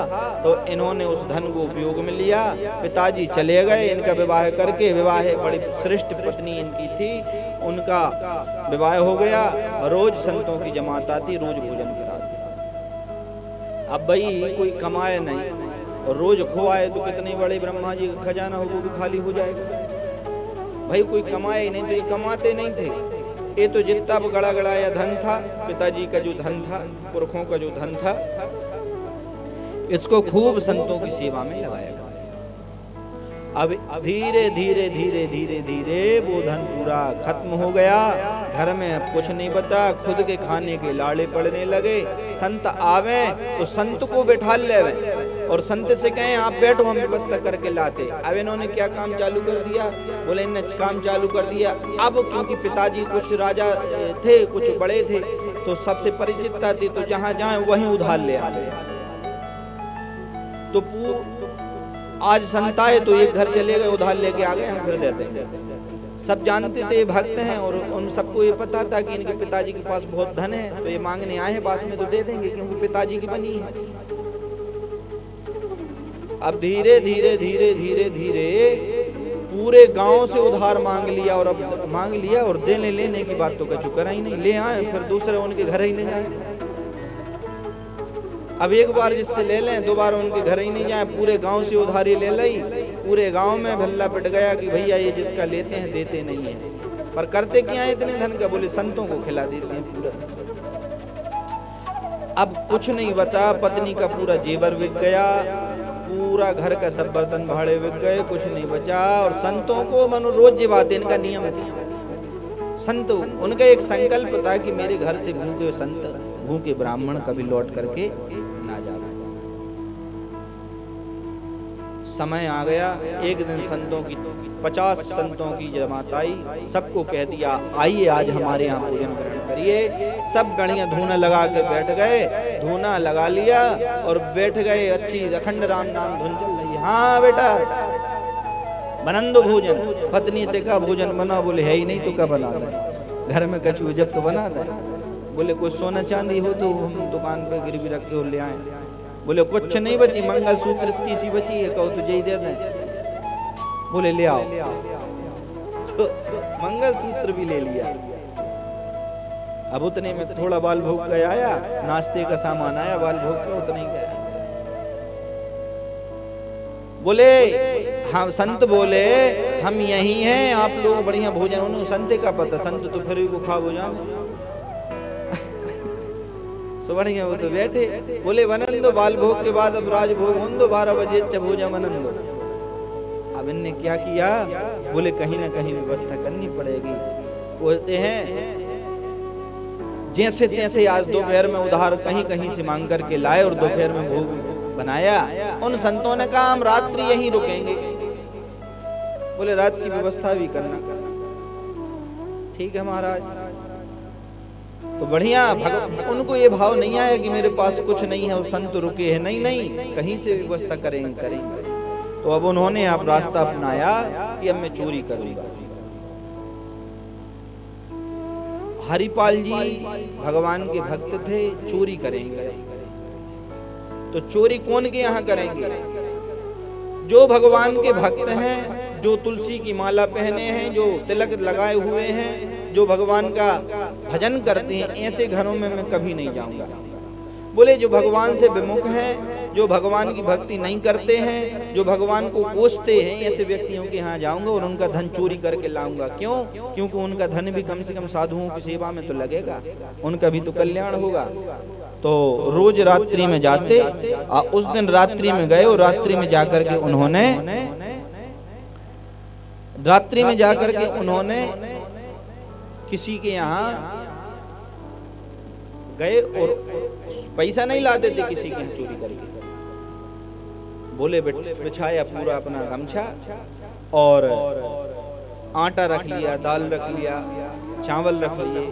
तो इन्होंने उस धन को उपयोग में लिया। पिताजी चले गए, इनका विवाह करके, विवाह बड़ी श्रेष्ठ पत्नी इनकी थी, उनका विवाह हो गया। रोज संतों की जमात आती, रोज भोजन कराती। अब भाई कोई कमाए नहीं और रोज खुआए तो कितने बड़े ब्रह्मा जी का खजाना हो वो भी खाली हो जाएगा। भाई कोई कमाए ही नहीं, तो ये कमाते नहीं थे। ये तो जितना गड़ा गड़ाया धन था, पिताजी का जो धन था, पुरखों का जो धन था, इसको खूब संतों की सेवा में लगाया गया। अब धीरे धीरे धीरे धीरे धीरे वो धन पूरा खत्म हो गया। घर में अब कुछ नहीं बचा, खुद के खाने के लाड़े पड़ने लगे। संत आवे तो संत को बैठा ले, और संत से कहें आप बैठो, हम व्यवस्था करके लाते। अब इन्होंने क्या काम चालू कर दिया? बोले इन्होंने काम चालू कर दिया। अब क्योंकि पिताजी कुछ राजा थे, कुछ बड़े थे, तो सबसे परिचितता थी, तो जहां जाए वहीं उधार ले आते। तो आज संत आए तो एक घर चले गए, उधार लेके आ गए, हम फिर देते हैं। सब जानते थे भक्त हैं, और उन सबको ये पता था कि इनके पिताजी के पास बहुत धन है, तो ये मांगने आए हैं, बाद में तो दे देंगे क्योंकि पिताजी की बनी है। अब धीरे धीरे धीरे धीरे धीरे पूरे गांव से उधार मांग लिया, और अब मांग लिया और देने लेने की बात तो कछु करा ही नहीं। ले आए, फिर दूसरे उनके घर ही ले जाए। अब एक बार जिससे ले लें दोबारा उनके घर ही नहीं जाए, पूरे गांव से उधारी ले ली, पूरे गांव में भल्ला पिट गया कि भैया ये जिसका लेते हैं देते नहीं है। पर करते क्या है इतने धन का? बोले संतों को खिला देते हैं पूरा। अब कुछ नहीं बचा, पत्नी का पूरा जेवर बिक गया, पूरा घर का सब बर्तन भाड़े बिक गए, कुछ नहीं बचा। और संतों को मनो रोज जिवाते, इनका नियम था। संत उनका एक संकल्प था कि मेरे घर से भूखे संत, भूखे ब्राह्मण कभी लौट करके ना जाना। समय आ गया, एक दिन संतों की 50 संतों की जमात आई, सबको कह दिया आइए आज हमारे यहाँ भोजन ग्रहण करिए। सब गणिया धूना लगा के बैठ गए, धूना लगा लिया और बैठ गए। अच्छी अखंड राम नाम धुन चल रही। हाँ बेटा बनन दो भोजन। पत्नी से कहा भोजन बना, बोले है ही नहीं तो क्या बना दे, घर में कचू जब तो बना दे। बोले कुछ सोना चांदी हो तो हम दुकान पे गिरवी रख के ले आए। बोले कुछ नहीं बची, मंगलसूत्र इतनी सी बची है, कहो तुझे ही दे दें। बोले ले आओ। तो मंगलसूत्र भी ले लिया। अब उतने में थोड़ा बाल भोग के आया, नाश्ते का सामान आया, बाल भोग के उतने ही गया। बोले हाँ संत बोले हम यही हैं, आप लोग बढ़िया भोजन। उन्होंने संत का पता, संत तो फिर भी वो खा हो जाए तो बढ़िया। वो तो बैठे, बोले बनन दो बाल भोग के बाद अब राजभोग होन दो, 12 बजे अच्छा भोजन बनन दो। अब इनने क्या किया? बोले कहीं ना कहीं व्यवस्था करनी पड़ेगी। बोलते हैं जैसे तैसे आज दोपहर में उधार कहीं कहीं से मांग करके लाए और दोपहर में भोग बनाया। उन संतों ने कहा हम रात्रि यहीं रुकेंगे। बोले रात की व्यवस्था भी करना। ठीक है महाराज। तो बढ़िया, उनको ये भाव नहीं आया कि मेरे पास कुछ नहीं है और संत रुके हैं। नहीं नहीं, कहीं से व्यवस्था करेंगे। तो अब उन्होंने आप रास्ता अपनाया कि अब मैं चोरी करूंगा। हरिपाल जी भगवान के भक्त थे, चोरी करेंगे। तो चोरी कौन के यहाँ करेंगे? जो भगवान के भक्त हैं, जो तुलसी की माला पहने हैं, जो तिलक लगाए हुए हैं, जो भगवान का भजन करते हैं, ऐसे घरों में मैं कभी नहीं जाऊंगा। बोले जो भगवान से विमुख हैं, जो भगवान की भक्ति नहीं करते हैं, जो भगवान को कोसते हैं, ऐसे व्यक्तियों के यहाँ जाऊंगा और उनका धन चोरी करके लाऊंगा। क्यों? क्योंकि उनका धन भी कम से कम साधुओं की सेवा में तो लगेगा, उनका भी तो कल्याण होगा। तो रोज रात्रि में जाते, उस दिन रात्रि में गए और रात्रि में जाकर के उन्होंने किसी के यहाँ गए और पैसा नहीं लाते थे, किसी के यहाँ चोरी करके। बोले बिछाया पूरा अपना गमछा और आटा रख लिया, दाल रख लिया, चावल रख लिए,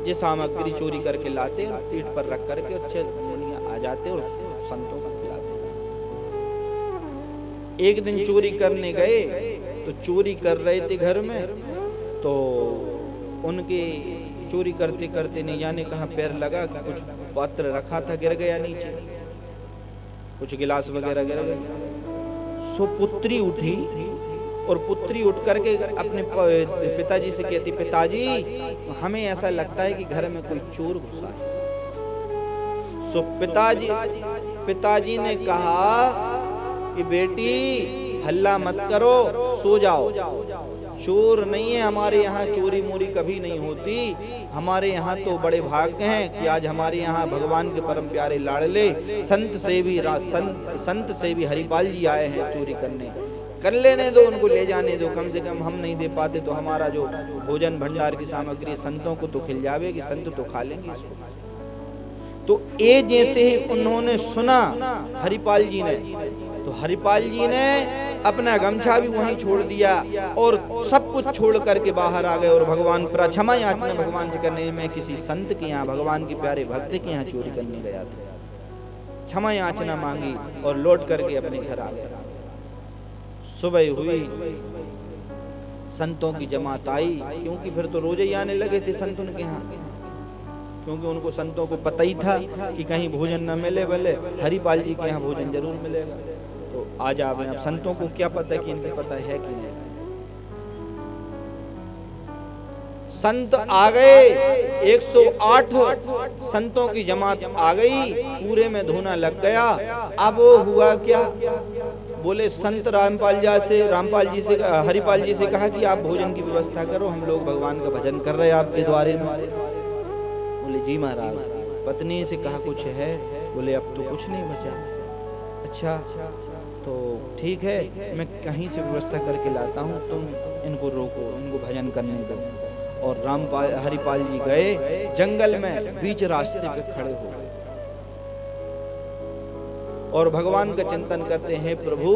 ये सामग्री चोरी करके लाते और पीठ पर रख करके अच्छे आ जाते और संतों को खिलाते। एक दिन चोरी करने गए तो चोरी कर रहे थे घर में, तो उनके चोरी करते करते नहीं जाने कहाँ पैर लगा कि कुछ पात्र रखा था गिर गया नीचे, कुछ गिलास वगैरह गिर गए। सो पुत्री उठी और पुत्री उठ करके अपने पिताजी से कहती, पिताजी हमें ऐसा लगता है कि घर में कोई चोर घुसा है। सो पिताजी ने कहा कि बेटी हल्ला मत करो, सो जाओ। चोर नहीं है हमारे यहाँ, चोरी मोरी कभी नहीं होती। हमारे यहाँ तो बड़े भाग्य हैं कि आज हमारे यहाँ भगवान के परम प्यारे लाडले संत से भी हरिपाल जी आए हैं चोरी करने। कर लेने दो, उनको ले जाने दो, कम से कम हम नहीं दे पाते तो हमारा जो भोजन भंडार की सामग्री संतों को तो खिल जाएगी, संत तो खा लेंगे इसको। तो ये जैसे ही उन्होंने सुना हरिपाल जी ने, तो हरिपाल जी ने अपना गमछा भी वहीं छोड़ दिया और सब कुछ छोड़ करके बाहर आ गए और भगवान पर क्षमा याचना भगवान से करने में किसी संत के यहाँ, भगवान के प्यारे भक्त के यहाँ चोरी करने गया था। क्षमा याचना मांगी और लौट करके अपने घर आ गया। सुबह हुई, संतों की जमात आई, क्योंकि फिर तो रोजे ही आने लगे थे संत उनके यहाँ, क्योंकि उनको संतों को पता ही था कि कहीं भोजन न मिले, भले हरिपाल जी के यहाँ भोजन जरूर मिलेगा। तो आज आप अब संतों को क्या पता कि इनको पता है कि नहीं। संत आ गए, 108 संतों की जमात आ गई, पूरे में धूना लग गया। अब हुआ क्या, बोले संत रामपाल जी से हरिपाल जी से कहा कि आप भोजन की व्यवस्था करो, हम लोग भगवान का भजन कर रहे हैं आपके द्वारे में। बोले जी महाराज। पत्नी से कहा कुछ है, बोले अब तो कुछ नहीं बचा। अच्छा तो ठीक है, मैं कहीं से व्यवस्था करके लाता हूँ, तुम इनको रोको, इनको भजन करने दो। और हरिपाल जी गए जंगल में, बीच रास्ते पे खड़े हो और भगवान का चिंतन करते हैं, प्रभु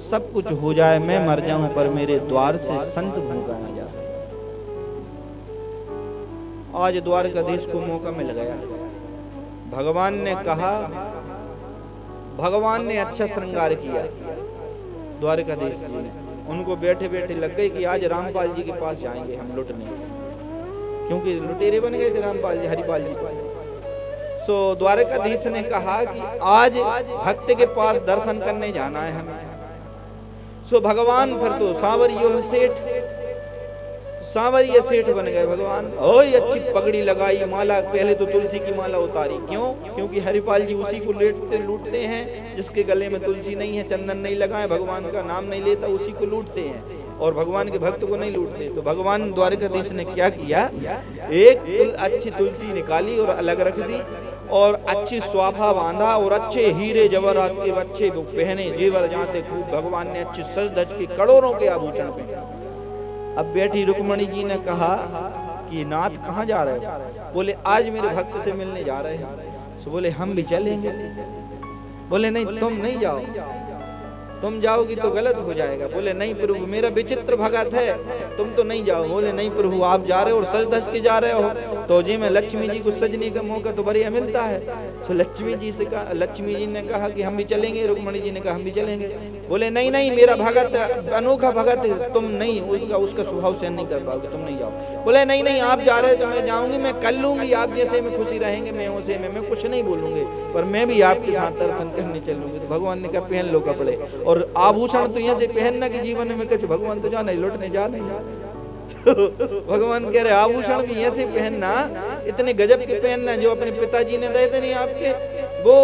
सब कुछ हो जाए, मैं मर जाऊं, पर मेरे द्वार से संत भूखा न जाए। आज द्वारकाधीश को मौका मिल गया। भगवान ने कहा, भगवान ने अच्छा श्रृंगार किया द्वारकाधीश जी ने। उनको बैठे बैठे लग गई कि आज रामपाल जी के पास जाएंगे हम लुटने, क्योंकि लुटेरे बन गए थे रामपाल जी, हरिपाल जी। सो द्वारकाधीश ने कहा कि आज भक्त के पास दर्शन करने जाना है हमें। सो भगवान फिर तो सांवरिया सेठ बन गए भगवान। ओए अच्छी पगड़ी लगाई, माला, पहले तो तुलसी की माला उतारी। क्यों? क्योंकि हरिपाल जी उसी को लूटते हैं जिसके गले में तुलसी नहीं है, चंदन नहीं लगाए, भगवान का नाम नहीं लेता, उसी को लूटते हैं और भगवान के भक्त को नहीं लूटते। तो भगवान द्वारकाधीश ने क्या किया, एक अच्छी तुलसी निकाली और अलग रख दी और अच्छी स्वाभा बांधा और अच्छे हीरे जवाहरात के अच्छे वो पहने, जेवर जाते खूब। भगवान ने अच्छी सज धज के करोड़ों के आभूषण पहने। अब बैठी रुक्मणी जी ने कहा कि नाथ कहाँ जा रहे हो? बोले आज मेरे भक्त से मिलने जा रहे हैं। तो बोले हम भी चलेंगे। बोले नहीं, तुम नहीं जाओ, तुम जाओगी तो गलत हो जाएगा। बोले नहीं प्रभु, मेरा विचित्र भगत है, तुम तो नहीं जाओ। बोले नहीं प्रभु, आप जा रहे हो और सज धज के जा रहे हो, तो जी में लक्ष्मी जी को सजने का मौका तो बढ़िया मिलता है। तो लक्ष्मी जी ने कहा कि हम भी चलेंगे। रुक्मणी जी ने कहा हम भी चलेंगे। बोले नहीं नहीं, मेरा भगत अनोखा भगत है, तुम नहीं, उसका स्वभाव सहन नहीं कर पाओगे, तुम नहीं जाओ। बोले नहीं नहीं, आप जा रहे हो तो मैं जाऊंगी, मैं कर लूंगी, आप जैसे में खुशी रहेंगे मैं उसे में, मैं कुछ नहीं बोलूंगी, पर मैं भी आपके साथ दर्शन करने चलूंगी। तो भगवान ने कहा पहन लो कपड़े और आभूषण तो यहाँ से पहनना कि जीवन में कुछ, भगवान तो जाना ही लौटने जा नहीं। तो भगवान कह रहे आभूषण भी ऐसे पहनना, इतने गजब के पहनना जो अपने पिताजी ने दे थे नहीं आपके, वो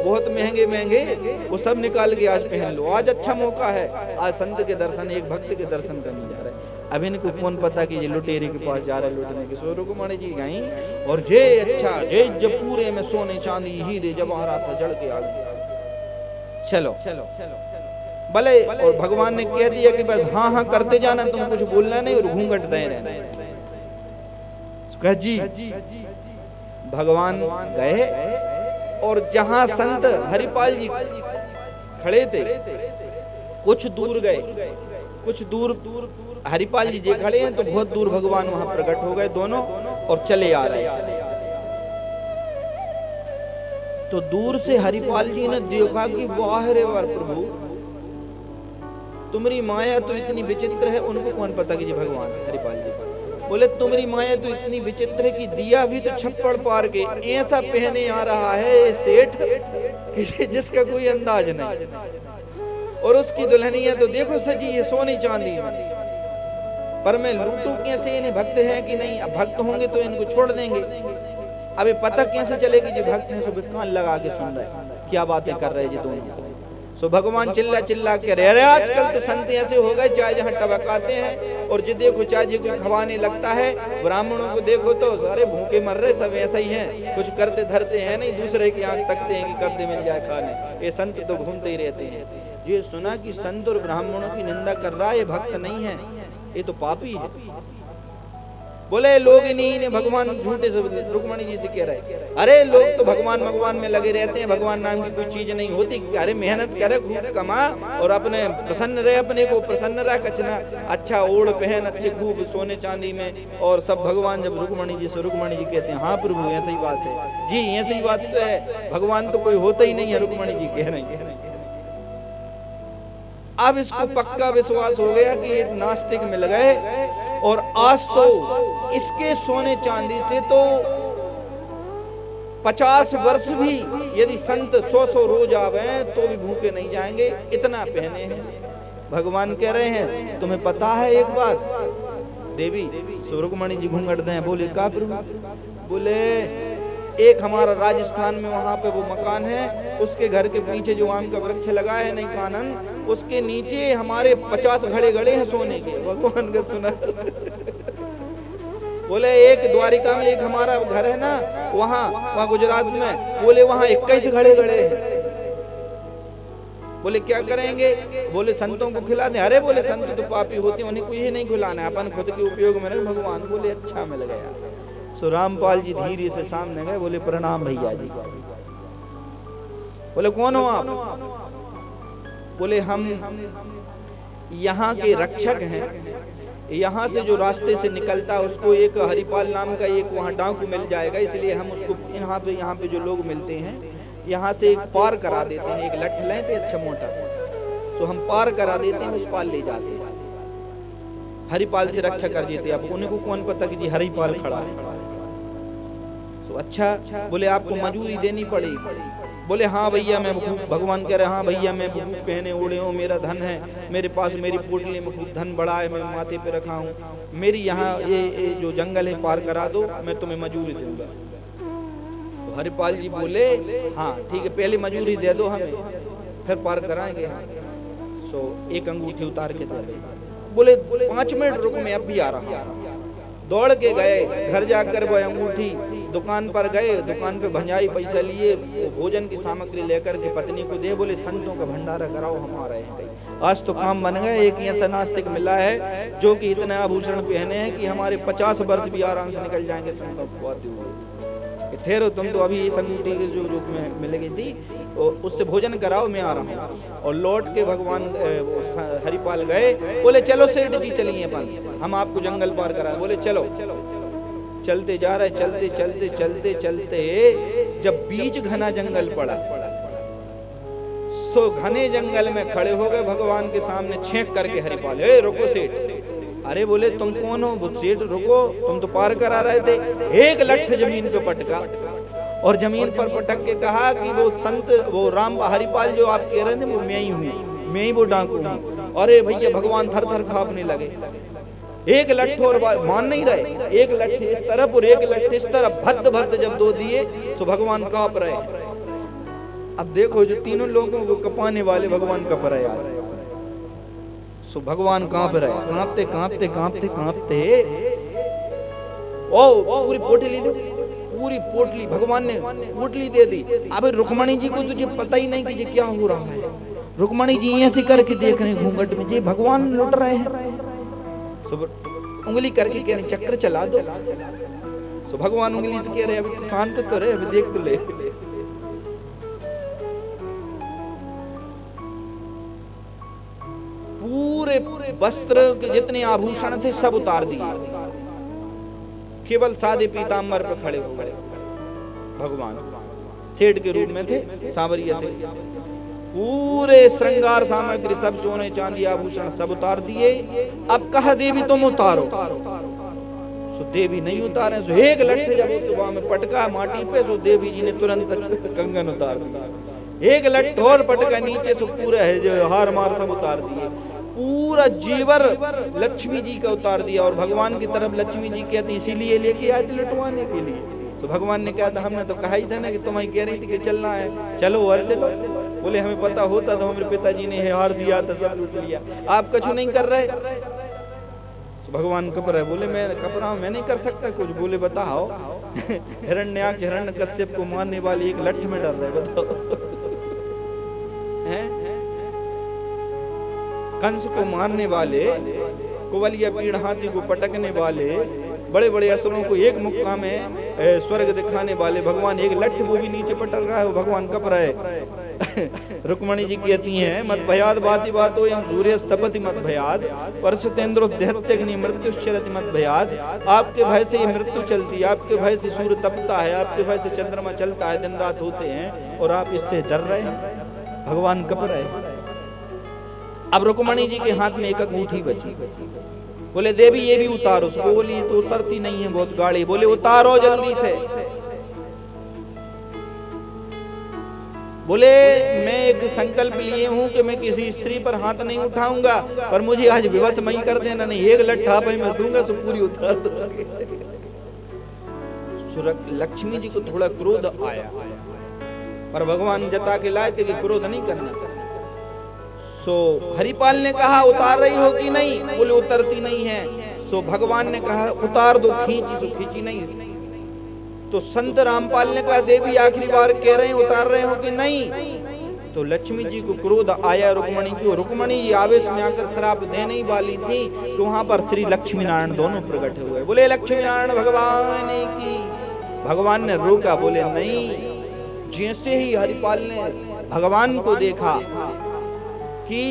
बहुत महंगे महंगे, वो सब निकाल के आज पहन लो। आज अच्छा मौका है, आज संत के दर्शन, एक भक्त के दर्शन करने जा रहे हैं। अब इनको कौन पता कि ये लुटेरे के पास जा रहे लुटने के। सो रुक्मणी जी गई और जे अच्छा जब पूरे में सोने चांदी हीरे जवाहरात जड़ के आ गए। चलो भले, और भगवान ने कह दिया कि बस हाँ हाँ करते जाना, तुम कुछ बोलना नहीं और घूंघट दे रहना। कह जी भगवान गए और जहां संत हरिपाल जी खड़े थे कुछ दूर गए, कुछ दूर हरिपाल जी खड़े हैं तो बहुत दूर भगवान वहां प्रकट हो गए दोनों और चले आ रहे हैं। तो दूर से हरिपाल जी ने देखा कि वाह रे वाह प्रभु, तुम्हारी माया तो इतनी विचित्र है। उनको कौन पता कि जी भगवान हरिपाल जी बोले तुम्हारी माया तो इतनी विचित्र है कि दिया भी तो छप्पड़ पार के ऐसा पहने आ रहा है सेठ जिसका कोई अंदाज नहीं, और उसकी दुल्हनिया तो देखो सजी है सोने चांदी में। पर मैं लूटू कैसे, इन्हें भक्त है कि नहीं? अब भक्त होंगे तो इनको छोड़ देंगे, अभी पता कैसे चलेगी जी भक्त हैं? सुबह कान लगा के सुन रहे क्या बातें कर रहे जी दोनों। सो भगवान चिल्ला चिल्ला के रह रहे, आजकल तो संत ऐसे हो गए, चाहे जहाँ टबकाते हैं और जो देखो चाहे जो कोई खवाने लगता है, ब्राह्मणों को देखो तो सारे भूखे मर रहे, सब ऐसा ही हैं, कुछ करते धरते हैं नहीं, दूसरे की आंख तकते हैं कि कब दे मिल जाए खाने। ये संत तो घूमते ही रहते हैं। ये सुना कि संत और ब्राह्मणों की निंदा कर रहा है, ये भक्त नहीं है, ये तो पापी है। बोले लोग नहीं ने भगवान झूठे से, रुक्मणी जी से कह रहे अरे लोग तो भगवान में लगे रहते हैं, भगवान नाम की कोई चीज नहीं होती। अरे मेहनत करे, खूब कमा और अपने प्रसन्न रहे, अपने को प्रसन्न रह, कचना अच्छा ओढ़ पहन, अच्छे खूब सोने चांदी में और सब भगवान। जब रुक्मणी जी से, रुक्मणी जी कहते हैं हाँ प्रभु ऐसी ही बात है जी, ऐसी ही बात तो है, भगवान तो कोई होता ही नहीं है, रुक्मणी जी कह रहे हैं। अब इसको पक्का विश्वास हो गया कि एक नास्तिक मिल गए और आज तो इसके सोने चांदी से तो 50 वर्ष भी यदि संत 100 रोज आवे तो भी भूखे नहीं जाएंगे, इतना पहने हैं। भगवान कह रहे हैं तुम्हें पता है एक बात देवी? रुक्मणी जी घूंघट दें, बोले का प्रभु? बोले एक हमारा राजस्थान में वहाँ पे वो मकान है, उसके घर के पीछे जो आम का वृक्ष लगा है नहीं कानन, उसके नीचे हमारे 50 घड़े गड़े हैं सोने के। भगवान का सुना। बोले एक द्वारिका में एक हमारा घर है ना, वहाँ गुजरात में, बोले वहाँ 21 घड़े गड़े हैं। बोले क्या करेंगे? बोले संतों को खिला दें। अरे बोले संत तो पापी होते हैं, उन्हें कुछ नहीं खिलाना है, अपन खुद के उपयोग में। भगवान बोले अच्छा मिल गया। सो रामपाल जी धीरे से सामने गए, बोले प्रणाम भैया जी। बोले कौन हो आप? बोले हम यहाँ के रक्षक हैं, यहाँ से जो रास्ते से निकलता उसको एक हरिपाल नाम का एक वहाँ डाकू मिल जाएगा, इसलिए हम उसको यहाँ पे जो लोग मिलते हैं यहाँ से एक पार करा देते हैं, एक लठ लेते अच्छा मोटा, सो हम पार करा देते हैं, उस पार ले जाते हैं, हरिपाल से रक्षा कर देते हैं। अब उन्हें को कौन पता कि जी हरिपाल खड़ा है। तो अच्छा, बोले आपको मजूरी देनी पड़ेगी। बोले हाँ भैया मैं भगवान कह रहे हाँ भैया मैं पहने ओढ़े हूँ, मेरा धन है मेरे पास, मेरी पोटली में खूब धन बड़ा है, मैं माथे पे रखा हूँ, मेरी यहाँ ये जो जंगल है पार करा दो, मैं तुम्हें मजूरी दूंगा। तो हरिपाल जी बोले हाँ ठीक है, पहले मजूरी दे दो हमें, फिर पार कराएंगे हम। सो एक अंगूठी उतार के दे दे। बोले 5 मिनट रुको, मैं अब भी आ रहा हूँ। दौड़ के गए, घर जाकर वो अंगूठी दुकान पर गए, दुकान पे भंजाई पैसा लिए, भोजन की सामग्री लेकर के पत्नी को दे, बोले संतों का भंडारा कराओ, हम आ रहे हैं कहीं। आज तो काम बन गए। एक ऐसा नास्तिक मिला है जो कि इतने आभूषण पहने हैं कि हमारे 50 वर्ष भी आराम से निकल जाएंगे संतों को आते हुए। ठहरो तुम तो अभी इस अंगूठी के जो रूप में मिलेगी थी उससे भोजन कराओ, मैं आ रहा हूँ। और लौट के भगवान हरिपाल गए, बोले चलो सेठ जी चलिए अपन, हम आपको जंगल पार करा। बोले चलो। चलते जा रहे, चलते चलते चलते चलते जब बीच घना जंगल पड़ा, सो घने जंगल में खड़े हो गए भगवान के सामने, छेंक करके हरिपाल, ए रुको सेठ। अरे बोले तुम कौन हो? सेठ रुको, तुम तो पार करा रहे थे। एक लठ जमीन पे पटका और जमीन पर पटक के कहा कि वो संत, वो राम हरिपाल जो आप कह रहे थे वो मैं ही हूँ, मैं ही वो डाकू हूँ। अरे भैया भगवान थर थर कांपने लगे। एक लठ और मान नहीं रहे, एक लठ इस तरफ और एक लठ इस तरफ, भद्द भद्द जब दो दिए तो भगवान कांप रहे। अब देखो जो तीनों लोगों को कपाने वाले भगवान कप रहे यार। सो भगवान कांप रहे, कांपते कांपते कांपते कांपते ओ पूरी पोटली दो, पूरी पोटली भगवान ने पोटली दे दी। अब रुक्मणी जी को तुझे पता ही नहीं कि ये क्या हो रहा है। रुक्मणी जी ऐसे करके देख रहे घूंघट में, ये भगवान लुट रहे हैं। उंगली करके कह रहे चक्र चला दो। सो भगवान उंगली से कह रहे अभी तो शांत तो रहे, अभी देख तो ले। पूरे वस्त्र के जितने आभूषण थे सब उतार दिए, केवल सादे पीताम्बर पे खड़े हो गए भगवान। सेठ के रूप में थे, सांवरिया से पूरे श्रृंगार सामग्री सब सोने चांदी आभूषण सब उतार दिए। अब कहा देवी तुम उतारो, सो देवी नहीं उतारे। सो एक लठ जब सुबह में पटका माटी पे, सो देवी जी ने तुरंत कंगन उतार दिया। एक लठ और पटका नीचे, सो पूरा है जो हार मार सब उतार दिए। पूरा जीवर लक्ष्मी जी का उतार दिया और भगवान की तरफ लक्ष्मी जी कहती इसीलिए लेके आए थे लुटवाने के लिए। तो भगवान ने कहा था हमने तो कहा ही था ना कि तुम्हें कह रही थी कि चलना है, चलो और चलो। बोले हमें पता होता तो हमारे पिताजी ने हार दिया था, सब लूट लिया, आप कुछ नहीं कर रहे। तो भगवान कप रहे, बोले मैं कप रहा हूं, मैं नहीं कर सकता कुछ। बोले बताओ। हिरण्याक्ष हिरण्यकश्यप को मारने वाली एक लठ में डर रहे, बताओ। हैं कंस को मारने वाले, कुवलिया पीड़ हाथी को पटकने वाले, बड़े बड़े असुरों को एक मुक्का में स्वर्ग दिखाने वाले भगवान, एक लठ वो भी नीचे पटक रहा है, वो भगवान कप रहे। रुक्मणी जी कहती हैं मत भयाद बाती बातो यम सूर्य तपति मत भयाद परसतेंद्रो देहत्यग्नि मृत्युश्चरति मत भयाद। आपके भय से ये मृत्यु चलती है, आपके भय से सूर्य तपता है, आपके भय से चंद्रमा चलता है, दिन रात होते हैं और आप इससे डर रहे हैं। भगवान कप रहे। अब रुक्मणी जी के हाथ में एक अंगूठी बची। बोले देवी ये भी उतारो। बोली तो उतरती नहीं है, बहुत गाढ़ी। बोले उतारो जल्दी से। बोले मैं एक संकल्प लिए हूं कि मैं किसी स्त्री पर हाथ नहीं उठाऊंगा, पर मुझे आज विवश मई कर देना, नहीं एक लट्ठा पे मैं दूंगा, सो पूरी उतार दूंगा। लक्ष्मी जी को थोड़ा क्रोध आया, पर भगवान जता के लाए थे कि क्रोध नहीं करना। सो हरिपाल ने कहा उतार रही हो कि नहीं? बोले उतरती नहीं है। सो भगवान ने कहा उतार दो, खींची, सो खींची नहीं। तो संत रामपाल ने कहा देवी आखिरी बार कह रहे हैं उतार रहे हो कि नहीं? तो लक्ष्मी जी को क्रोध आया रुक्मणी की, और रुक्मणी जी आवेश में आकर श्राप देने ही वाली थी कि वहां पर श्री लक्ष्मी नारायण दोनों प्रकट हुए। बोले लक्ष्मी नारायण भगवान की। भगवान ने रोका, बोले नहीं। जैसे ही हरिपाल ने भगवान को देखा कि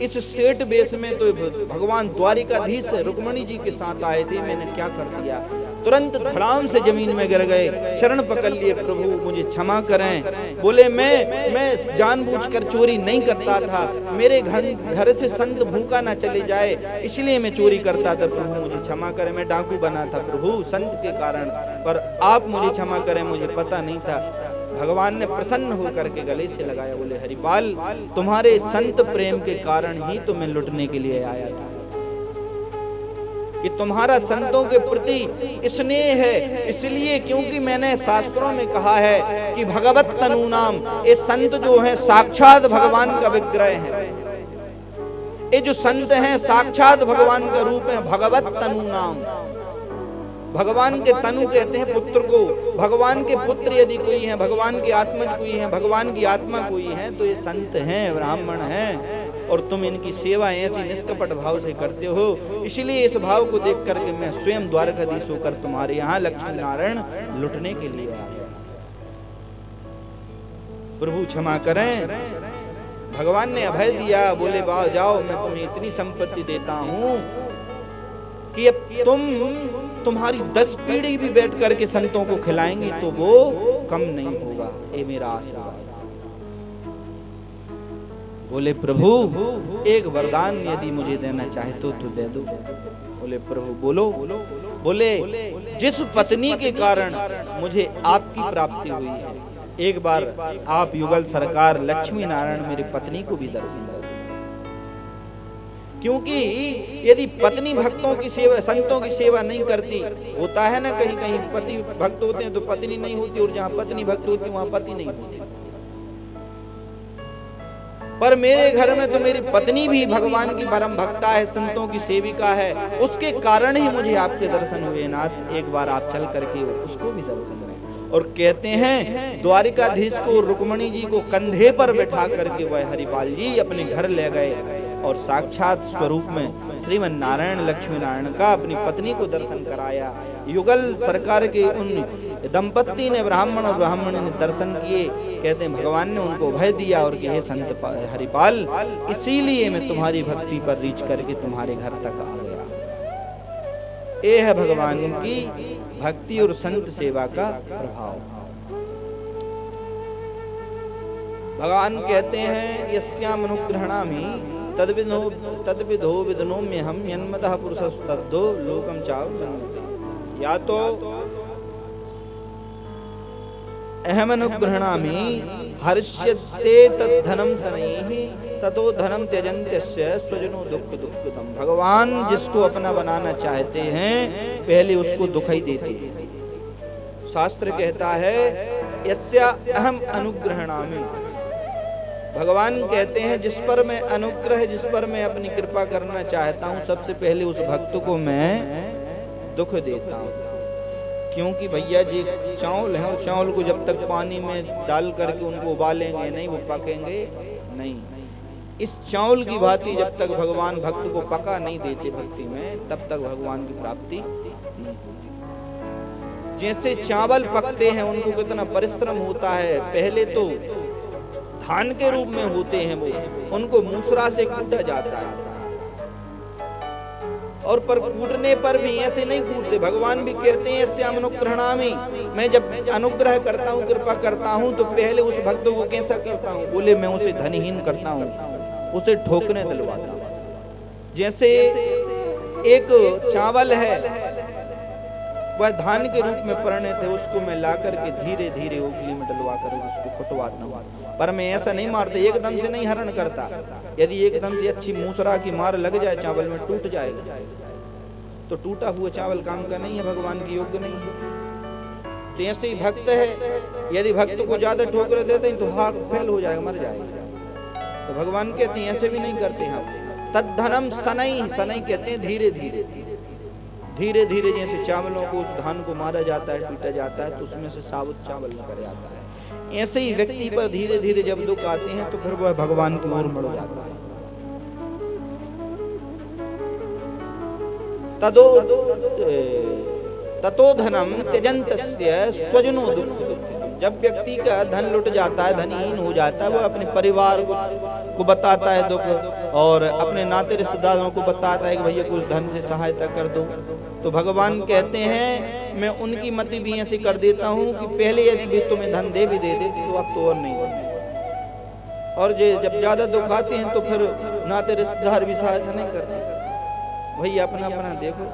इस सेठ वेश में तो भगवान द्वारिकाधीश रुक्मणी जी के साथ आए थे, मैंने क्या कर दिया? तुरंत धड़ाम से जमीन में गिर गए, चरण पकड़ लिए, प्रभु मुझे क्षमा करें। बोले मैं जानबूझकर चोरी नहीं करता था, मेरे घर से संत भूखा ना चले जाए इसलिए मैं चोरी करता था, प्रभु मुझे क्षमा करें। मैं डाकू बना था प्रभु संत के कारण, पर आप मुझे क्षमा करें, मुझे पता नहीं था। भगवान ने प्रसन्न होकर के गले से लगाया। बोले हरिपाल तुम्हारे संत प्रेम के कारण ही तो मैं लुटने के लिए आया था, कि तुम्हारा संतों के प्रति स्नेह है, इसलिए क्योंकि मैंने शास्त्रों में कहा है कि भगवत तनु नाम, ये संत जो है साक्षात भगवान का विग्रह है। ये जो संत हैं साक्षात भगवान का रूप है। भगवत तनु नाम, भगवान के तनु कहते हैं पुत्र को। भगवान के पुत्र यदि कोई है, भगवान के आत्मज कोई है, भगवान की आत्मा कोई है, तो ये संत हैं, ब्राह्मण हैं। और तुम इनकी सेवा ऐसी निष्कपट भाव से करते हो, इसलिए इस भाव को देख करके मैं स्वयं द्वारकाधीश होकर तुम्हारे यहाँ लक्ष्मी नारायण लुटने के लिए आया। प्रभु क्षमा करें। भगवान ने अभय दिया। बोले बाओ जाओ, मैं तुम्हें इतनी संपत्ति देता हूँ कि अब तुम्हारी 10 पीढ़ी भी बैठ करके संतों को खिलाएंगी तो वो कम नहीं होगा। ये मेरा आशीर्वाद। बोले प्रभु एक वरदान यदि मुझे देना चाहे तो दे दो। बोले प्रभु बोलो। बोले जिस पत्नी के कारण मुझे आपकी प्राप्ति हुई है, एक बार आप युगल सरकार लक्ष्मी नारायण मेरी पत्नी को भी दर्शन दे। क्योंकि यदि पत्नी भक्तों की सेवा, संतों की सेवा नहीं करती, होता है ना कहीं कहीं पति भक्त होते हैं तो पत्नी नहीं होती, और जहां पत्नी भक्त होती वहां पति नहीं होती। पर मेरे घर में तो मेरी पत्नी भी भगवान की परम भक्ता है, संतों की सेविका है, उसके कारण ही मुझे आपके दर्शन हुए। नाथ एक बार आप चल करके उसको भी दर्शन करें। और कहते हैं द्वारिकाधीश को, रुक्मणी जी को कंधे पर बैठा करके वह हरिपाल जी अपने घर ले गए, और साक्षात स्वरूप में श्रीमन नारायण लक्ष्मी नारायण का अपनी पत्नी को दर्शन कराया। युगल सरकार के उन दंपत्ति ने, ब्राह्मण और ब्राह्मणी ने दर्शन किए। कहते हैं भगवान ने उनको भय दिया और कहे संत हरिपाल इसीलिए मैं तुम्हारी भक्ति पर रीच करके तुम्हारे घर तक आ गया। ये है भगवान की भक्ति और संत सेवा का प्रभाव। भगवान कहते हैं यस्याम अनुग्रहणामि तद्विधो विदनोम्य हम यन्मतः पुरुषस्तद्धो लोकम चाव। या तो अहम अनुग्रहणामि हर्ष्यते तद्धनम शनैः ततो धनम त्यजन्त्यस्य स्वजनो दुःख दुःखितम्। भगवान जिसको अपना बनाना चाहते हैं पहले उसको दुख ही देते हैं। शास्त्र कहता है यस्या अहम अनुग्रहणामि, भगवान कहते हैं जिस पर मैं अनुग्रह, जिस पर मैं अपनी कृपा करना चाहता हूँ सबसे पहले उस भक्त को मैं दुख देता हूँ। क्योंकि भैया जी चावल है, और चावल को जब तक पानी में डाल करके उनको उबालेंगे नहीं, वो पकेंगे नहीं। इस चावल की भांति जब तक भगवान भक्त को पका नहीं देते भक्ति में, तब तक भगवान की प्राप्ति नहीं होती। जैसे चावल पकते हैं उनको कितना परिश्रम होता है, पहले तो धान के रूप में होते हैं वो, उनको मूसरा से कूटा जाता है, और पर कूटने पर भी ऐसे नहीं कूटते। भगवान भी कहते हैं श्याम अनुग्रहणामि, मैं जब अनुग्रह करता हूँ, कृपा करता हूँ तो पहले उस भक्त को कैसा करता हूँ? बोले मैं उसे धनहीन करता हूँ, उसे ठोकने दिलवाता हूँ। जैसे एक चावल है वह धान के रूप में परिणत है, उसको मैं ला करके धीरे धीरे ओखली में डलवा कर उसको कुटवाता हूँ, पर मैं ऐसा नहीं मारता, एकदम से नहीं हरण करता। यदि एकदम से अच्छी मूसरा की मार लग जाए चावल में, टूट जाएगा, तो टूटा हुआ चावल काम का नहीं है, भगवान के योग्य नहीं है। तो ऐसे ही भक्त है, यदि भक्त को ज्यादा ठोकर देते हैं तो हार्ट फेल हो जाएगा, मर जाएगा। तो भगवान कहते हैं ऐसे भी नहीं करते हम। तद्धनम सनई, सनई कहते हैं धीरे धीरे धीरे धीरे, जैसे चावलों को, उस धान को मारा जाता है, पीटा जाता है तो उसमें से साबुत चावल निकल जाता है, ऐसे ही व्यक्ति पर धीरे धीरे जब दुख आते हैं तो फिर वह भगवान की ओर मुड़ जाता है। ततो धनम त्यजन्तस्य स्वजनो दुःख। जब व्यक्ति का धन लुट जाता है, धनहीन हो जाता है, वो अपने परिवार को बताता है दुख, और अपने नाते रिश्तेदारों को बताता है कि भैया कुछ धन से सहायता कर दो। तो भगवान कहते हैं मैं उनकी मति भी ऐसी कर देता हूँ कि पहले यदि भी तुम्हें धन दे भी दे देती तो अब तो और नहीं होती, और जब ज्यादा दुख आते हैं तो फिर नाते रिश्तेदार भी सहायता नहीं करते। भैया अपना अपना देखो।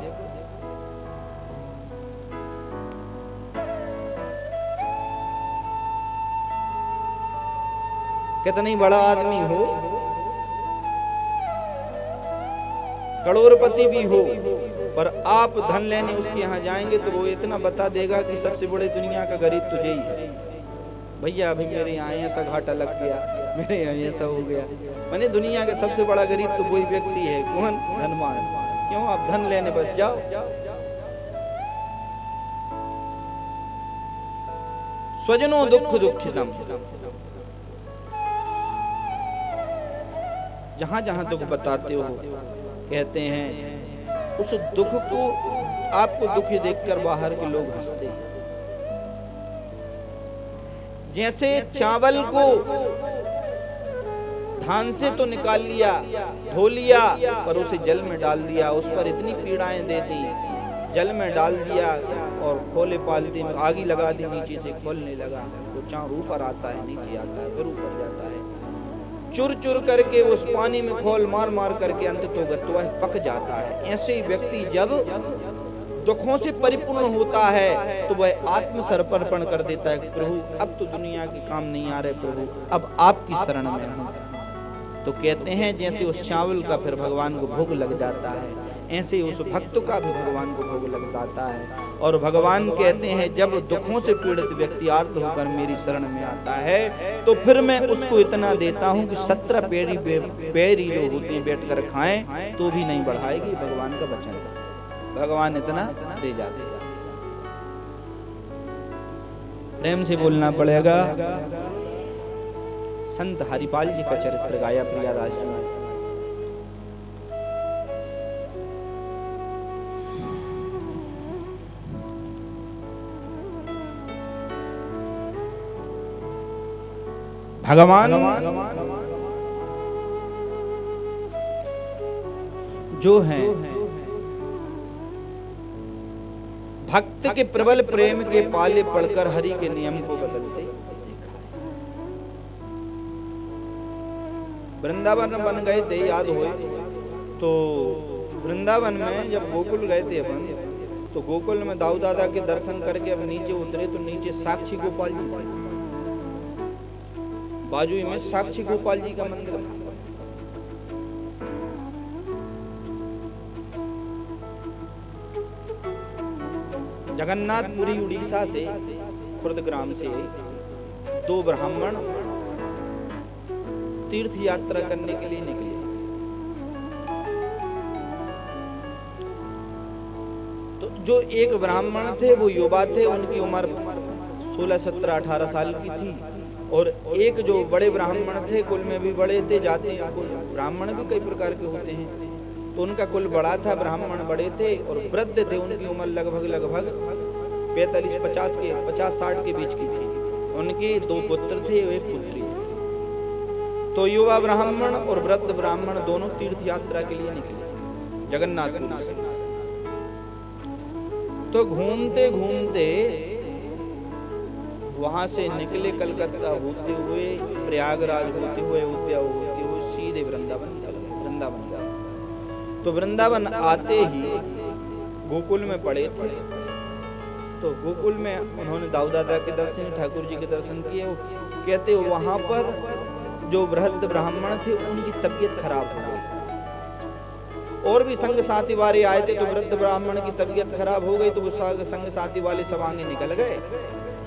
कितना ही बड़ा आदमी हो, करोड़पति भी हो, पर आप धन लेने उसके यहाँ जाएंगे तो वो इतना बता देगा कि सबसे बड़े दुनिया का गरीब तुझे ही है। भैया अभी मेरे यहाँ ऐसा घाटा लग गया, मेरे यहाँ ऐसा हो गया। मैंने दुनिया का सबसे बड़ा गरीब तो वही व्यक्ति है, कौन? धनवान। क्यों? आप धन लेने बस जाओ। स्वजनो दुख दुखितम, जहां जहां दुख बताते हो, कहते हैं उस दुख को, आपको दुखी देखकर बाहर के लोग हंसते हैं। जैसे चावल को धान से तो निकाल लिया, धो लिया, पर उसे जल में डाल दिया, उस पर इतनी पीड़ाएं दे दी, जल में डाल दिया और खोले पालती में आगी लगा दी, नीचे से खोलने लगा, तो चार ऊपर आता है, नीचे आता है, फिर ऊपर जाता है, चुर चुर करके उस पानी में खोल मार मार करके अंत तो गत्वा पक जाता है। ऐसे ही व्यक्ति जब दुखों से परिपूर्ण होता है तो वह आत्मसमर्पण कर देता है, प्रभु अब तो दुनिया के काम नहीं आ रहे, प्रभु अब आपकी शरण में हूं। तो कहते हैं जैसे उस चावल का फिर भगवान को भोग लग जाता है, ऐसे ही उस भक्त का भी भगवान को भोग लग जाता है। और भगवान कहते हैं जब दुखों से पीड़ित व्यक्ति आर्त होकर मेरी शरण में आता है तो फिर मैं उसको इतना देता हूं कि 17 पैरी जो होते हैं बैठ कर खाएं तो भी नहीं बढ़ाएगी, भगवान का वचन। भगवान इतना दे जाते हैं। प्रेम से बोलना पड़ेगा। संत हरिपाल जी का चरित्र गाया प्रियादास जी ने। भगवान जो हैं भक्त के प्रबल प्रेम के पाले पड़कर हरि के नियम को बदलते देखा है। वृंदावन बन गए थे, याद हो तो वृंदावन में जब गोकुल गए थे अपन, तो गोकुल में दाऊ दादा के दर्शन करके अब नीचे उतरे तो नीचे साक्षी गोपाल जी थे, बाजू में साक्षी गोपाल जी का मंदिर था। जगन्नाथपुरी उड़ीसा से, खुर्द ग्राम से 2 ब्राह्मण तीर्थ यात्रा करने के लिए निकले। तो जो एक ब्राह्मण थे वो युवा थे, उनकी उम्र 16, 17, 18 साल की थी, और एक जो बड़े ब्राह्मण थे, कुल में भी बड़े थे, जाति ब्राह्मण भी कई प्रकार के होते हैं, तो उनका कुल बड़ा था, ब्राह्मण बड़े थे और वृद्ध थे, उनकी उम्र लगभग 50-60 के बीच की थी। उनके 2 पुत्र थे, एक पुत्री थी। तो युवा ब्राह्मण और वृद्ध ब्राह्मण दोनों तीर्थ यात्रा के लिए निकले जगन्नाथपुरी से। तो घूमते घूमते वहां से निकले, कलकत्ता होते हुए, प्रयागराज होते हुए, अयोध्या होते हुए सीधे वृंदावन गए। तो वृंदावन आते ही गोकुल में पड़े थे। तो गोकुल में उन्होंने दाऊ दादा के दर्शन, ठाकुर जी के दर्शन किए। कहते वहां पर जो वृद्ध ब्राह्मण थे उनकी तबीयत खराब हो गई और भी संग साथी वाले आए थे, तो वृद्ध ब्राह्मण की तबीयत खराब हो गई, तो वो संग साथी वाले सब आगे निकल गए।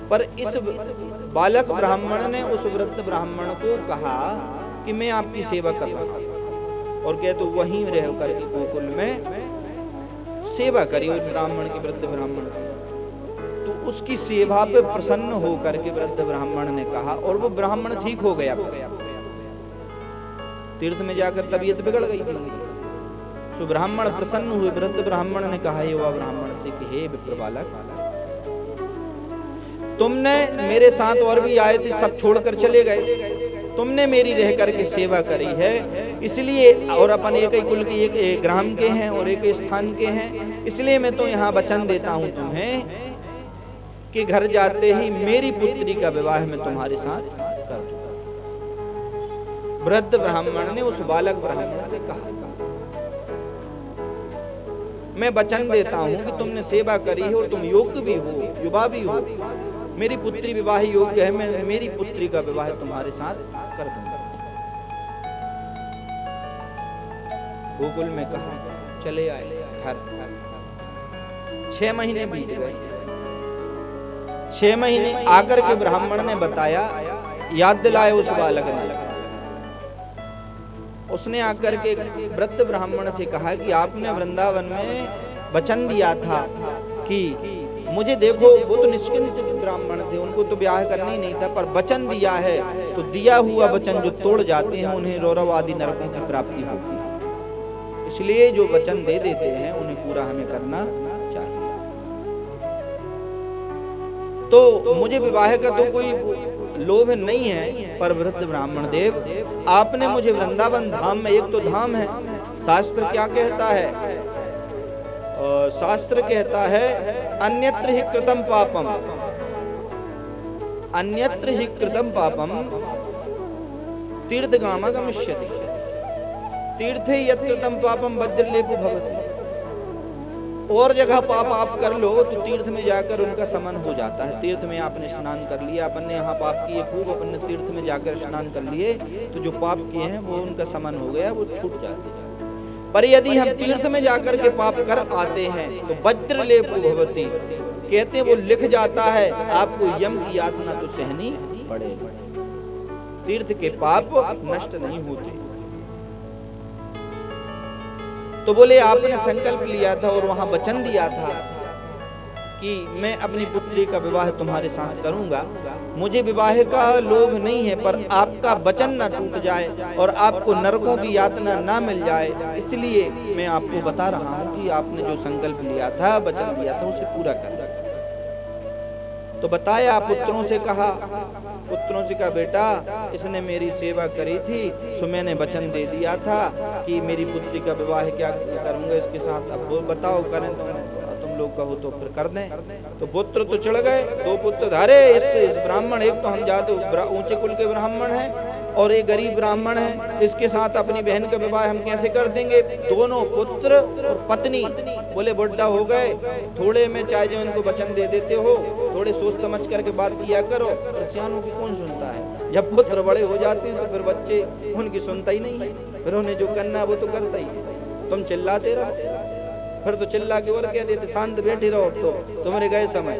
पर इस बालक ब्राह्मण ने उस वृद्ध ब्राह्मण को कहा कि मैं आपकी सेवा कर रहा हूं, और कह तो वहीं रह करके गोकुल में सेवा करी उस ब्राह्मण की, वृद्ध ब्राह्मण की। तो उसकी सेवा पे प्रसन्न होकर के वृद्ध ब्राह्मण ने कहा, और वो ब्राह्मण ठीक हो गया। तीर्थ में जाकर तबीयत बिगड़ गई थी, सो ब्राह्मण प्रसन्न हुए। वृद्ध ब्राह्मण ने कहा युवा ब्राह्मण से कि हे विप्र बालक, तुमने मेरे साथ और भी आए थे, सब छोड़कर चले गए, तुमने मेरी रह करके सेवा करी है, इसलिए, और अपन एक ही कुल के, एक ग्राम के हैं और एक स्थान के हैं, इसलिए मैं तो यहाँ वचन देता हूँ तुम्हें कि घर जाते ही मेरी पुत्री का विवाह मैं तुम्हारे साथ कर दूंगा। वृद्ध ब्राह्मण ने उस बालक ब्राह्मण से कहा, मैं वचन देता हूँ कि तुमने सेवा करी है और तुम योग्य भी हो, युवा भी हो, मेरी पुत्री विवाह योग्य है, मैं मेरी पुत्री का विवाह तुम्हारे साथ कर दूंगा। गोकुल में कहा, चले आए घर। 6 महीने बीत गए। 6 महीने आकर के ब्राह्मण ने बताया, याद दिलाए उस बालक ने। उसने आकर के वृद्ध ब्राह्मण से कहा कि आपने वृंदावन में वचन दिया था कि मुझे देखो, वो तो निष्किंचित ब्राह्मण थे, उनको तो ब्याह करना ही नहीं था, पर वचन दिया है, तो दिया हुआ वचन जो तोड़ जाते हैं उन्हें रौरव आदि नरकों की प्राप्ति होती है। इसलिए जो वचन दे देते हैं उन्हें पूरा हमें करना चाहिए। तो मुझे विवाह का तो कोई लोभ नहीं है, पर वृद्ध ब्राह्मण देव, आपने मुझे वृंदावन धाम में, एक तो धाम है, शास्त्र क्या कहता है, शास्त्र कहता है अन्यत्र हि कृतम पापम, अन्यत्र हि कृतम पापम तीर्थगाम गमिष्यति, तीर्थे यत् कृतम पापम वज्रलेपो भवति। और जगह पाप आप कर लो तो तीर्थ में जाकर उनका समन हो जाता है। तीर्थ में आपने स्नान कर लिया, अपन ने यहाँ पाप किए खूब, अपन ने तीर्थ में जाकर स्नान कर लिए, तो जो पाप किए हैं वो उनका समन हो गया, वो छूट जाते हैं। पर यदि हम तीर्थ में जाकर के पाप कर आते हैं तो वज्रलेपो भवति, कहते वो लिख जाता है, आपको यम की यातना तो सहनी पड़ेगी। तीर्थ के पाप नष्ट नहीं होते। तो बोले आपने संकल्प लिया था और वहां वचन दिया था कि मैं अपनी पुत्री का विवाह तुम्हारे साथ करूंगा, मुझे विवाह का लोभ नहीं है, पर आपका वचन ना टूट जाए और आपको नरकों की यातना ना मिल जाए, इसलिए मैं आपको बता रहा हूं कि आपने जो संकल्प लिया था, वचन दिया था, उसे पूरा कर। तो बताया, पुत्रों से कहा, पुत्रों से कहा बेटा इसने मेरी सेवा करी थी, सो मैंने वचन दे दिया था कि मेरी पुत्री का विवाह क्या करूंगा इसके साथ, अब वो बताओ करें तो तुम लोग कहो तो फिर कर दें। तो पुत्र तो चढ़ गए, 2 पुत्र धारे। इस ब्राह्मण, एक तो हम जाते ऊंचे कुल के ब्राह्मण हैं और एक गरीब ब्राह्मण है, इसके साथ अपनी बहन का विवाह हम कैसे कर देंगे। दोनों पुत्र और पत्नी बोले बुढ़ा हो गए, थोड़े में चाहे जो इनको वचन दे देते हो, थोड़े सोच समझ करके बात किया करो, और सियानों की कौन सुनता है। जब पुत्र बड़े हो जाते हैं तो फिर बच्चे उनकी सुनता ही नहीं है, फिर उन्हें जो करना वो तो करता ही। तुम चिल्लाते रहो, फिर तो चिल्ला के और कह देते शांत बैठे रहो, तो तुम्हारे गए समय।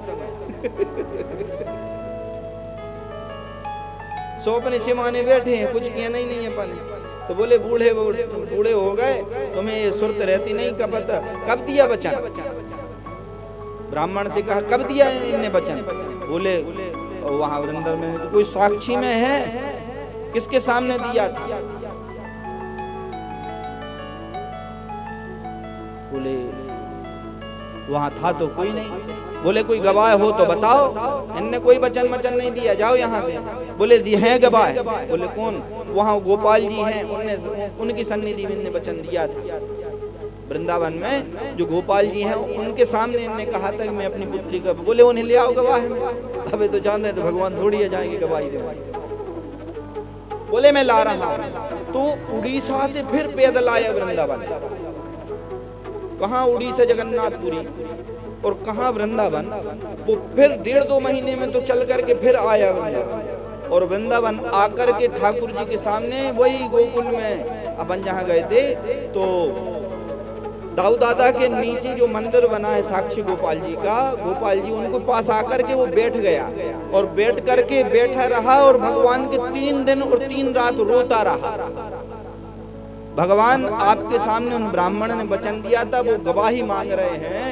सो अपने छिमाने बैठे हैं, कुछ किया नहीं अपन। तो बोले बूढ़े हो गए, तुम्हें ये सुरत रहती नहीं, कब दिया वचन। ब्राह्मण से कहा कब दिया इनने वचन। बोले वहां वृंदावन में कोई साक्षी में है, किसके सामने दिया था। बोले वहां था तो कोई नहीं। बोले कोई गवाह हो तो बताओ, इनने कोई वचन नहीं दिया, जाओ यहाँ से। बोले दिए हैं गवाह। बोले कौन। वहां गोपाल जी हैं, उनकी सन्निधि में इनने वचन दिया था। वृंदावन में जो गोपाल जी हैं उनके सामने इनने कहा था कि मैं अपनी पुत्री का। बोले उन्हें ले आओ गवाह में। अबे तो जान रहे तो भगवान थोड़ी है जाएंगे गवाही दे। बोले मैं ला रहा हूं। तो उड़ीसा से फिर पैदल आया वृंदावन। कहाँ उड़ीसा जगन्नाथपुरी और कहाँ वृंदावन। वो फिर 1.5-2 महीने में तो चल करके फिर आया वृंदावन। और वृंदावन आकर के ठाकुर जी के सामने वही गोकुल में अपन जहाँ गए थे तो दाऊ दादा के नीचे जो मंदिर बना है साक्षी गोपाल जी का, गोपाल जी उनको पास आकर के वो बैठ गया और बैठ करके बैठा रहा और भगवान के 3 दिन और 3 रात रोता रहा। भगवान आपके सामने उन ब्राह्मण ने वचन दिया था, वो गवाही मांग रहे हैं,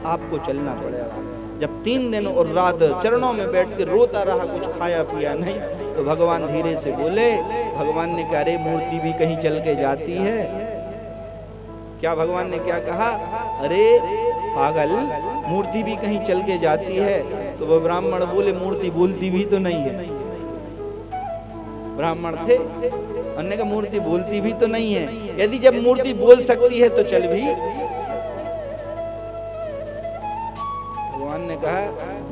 आपको चलना पड़ेगा। जब 3 दिन और रात चरणों में बैठ के रोता रहा, कुछ खाया पिया नहीं, तो भगवान धीरे से बोले। भगवान ने कहा, अरे मूर्ति भी कहीं चल के जाती है क्या? भगवान ने क्या कहा? अरे पागल, मूर्ति भी कहीं चल के जाती है। तो वो ब्राह्मण बोले, मूर्ति बोलती भी तो नहीं है। ब्राह्मण थे, उन्होंने कहा मूर्ति बोलती भी तो नहीं है। यदि जब मूर्ति बोल सकती है तो चल भी। भगवान ने कहा,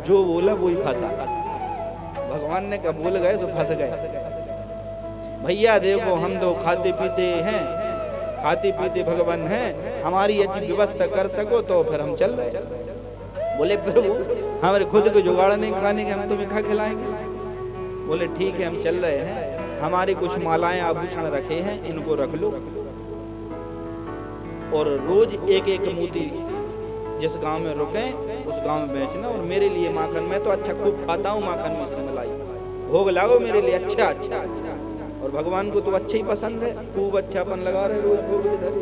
जो बोला वही फंसा। भगवान ने कहा, बोल गए तो फंस गए। भैया देखो, हम तो खाते पीते हैं, खाते पीते भगवान हैं, हमारी अच्छी व्यवस्था कर सको तो फिर हम चल रहे। बोले प्रभु, हमारे खुद को जुगाड़ नहीं खाने के, हम तुम्हें खा खिलाएंगे। बोले ठीक है, हम चल रहे हैं, हमारे कुछ मालाएं आभूषण रखे हैं, इनको रख लो और रोज एक एक मोती जिस गांव में रुके उस गांव में बेचना, और मेरे लिए माखन, मैं तो अच्छा खूब खाता हूँ माखन में से मलाई, भोग लागो मेरे लिए अच्छा अच्छा अच्छा। और भगवान को तो अच्छा ही पसंद है, खूब अच्छापन लगा रहे रोज भोग इधर।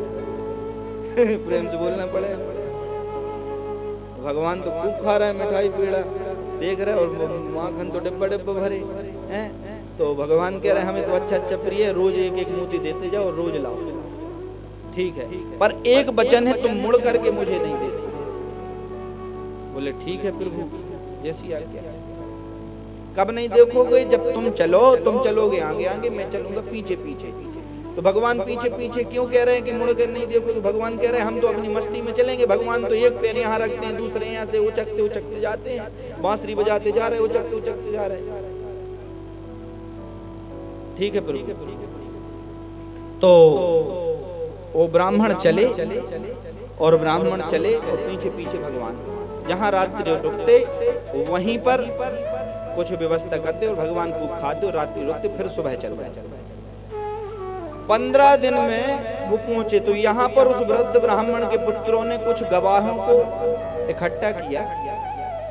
प्रेम से बोलना पड़ेगा। भगवान तो खूब खा रहा है मिठाई पेड़ा, देख रहे, और माखन तो डिब्बा डिब्बा भरे हैं। तो भगवान कह रहे हैं, हमें तो अच्छा अच्छा प्रिय है, रोज एक एक मोती देते जाओ, रोज लाओ। ठीक है, पर एक वचन है, तुम मुड़ करके मुझे नहीं देते। बोले ठीक है प्रभु, जैसी आज्ञा। कब नहीं देखोगे? जब तुम चलो, तुम चलोगे आगे आगे, मैं चलूंगा पीछे पीछे। तो भगवान पीछे पीछे क्यों कह रहे हैं कि मुड़ कर नहीं देखोगे? भगवान कह रहे हैं, हम तो अपनी मस्ती में चलेंगे। भगवान तो एक पैर यहाँ रखते हैं, दूसरे यहाँ से उचकते उचकते जाते हैं, बांसुरी बजाते जा रहे, उचकते उचकते जा रहे। ठीक है प्रभु। तो वो ब्राह्मण चले, और ब्राह्मण चले और पीछे पीछे भगवान, जहाँ रात्रि रुकते वहीं पर कुछ व्यवस्था करते और भगवान को खाते और रात्रि रुकते, फिर सुबह चल रहे। 15 दिन में वो पहुंचे। तो यहाँ पर उस वृद्ध ब्राह्मण के पुत्रों ने कुछ गवाहों को इकट्ठा किया,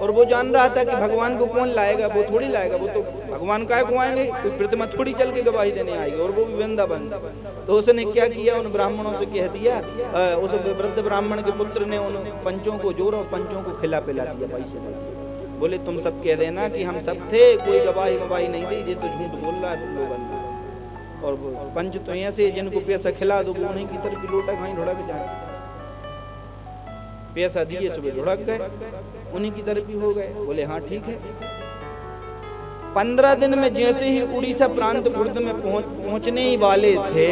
और वो जान रहा था कि भगवान को कौन लाएगा, वो थोड़ी लाएगा, वो तो भगवान काय को आएंगे, कोई प्रतिमा थोड़ी चल के गवाही देने आएगी, और वो भी वृंदावन। तो उसने क्या किया, उन ब्राह्मणों से कह दिया, उस वृद्ध ब्राह्मण के पुत्र ने उन पंचों को जोड़ा और पंचों को खिला पिला दिया पैसे। बोले तुम सब कह देना कि हम सब थे, कोई गवाही ववाही नहीं दी, ये तो झूठ बोल रहा है लोगन। और पंच तो ऐसे जिनको पैसा खिला दो वो उन्हीं की तरफ लोटा खाई ढुड़क जाए। पैसा दिए सुबह ढुड़क गए, उन्हीं की तरफ ही हो गए। बोले हाँ ठीक है। 15 दिन में जैसे ही उड़ीसा प्रांत खुर्द में पहुंचने ही वाले थे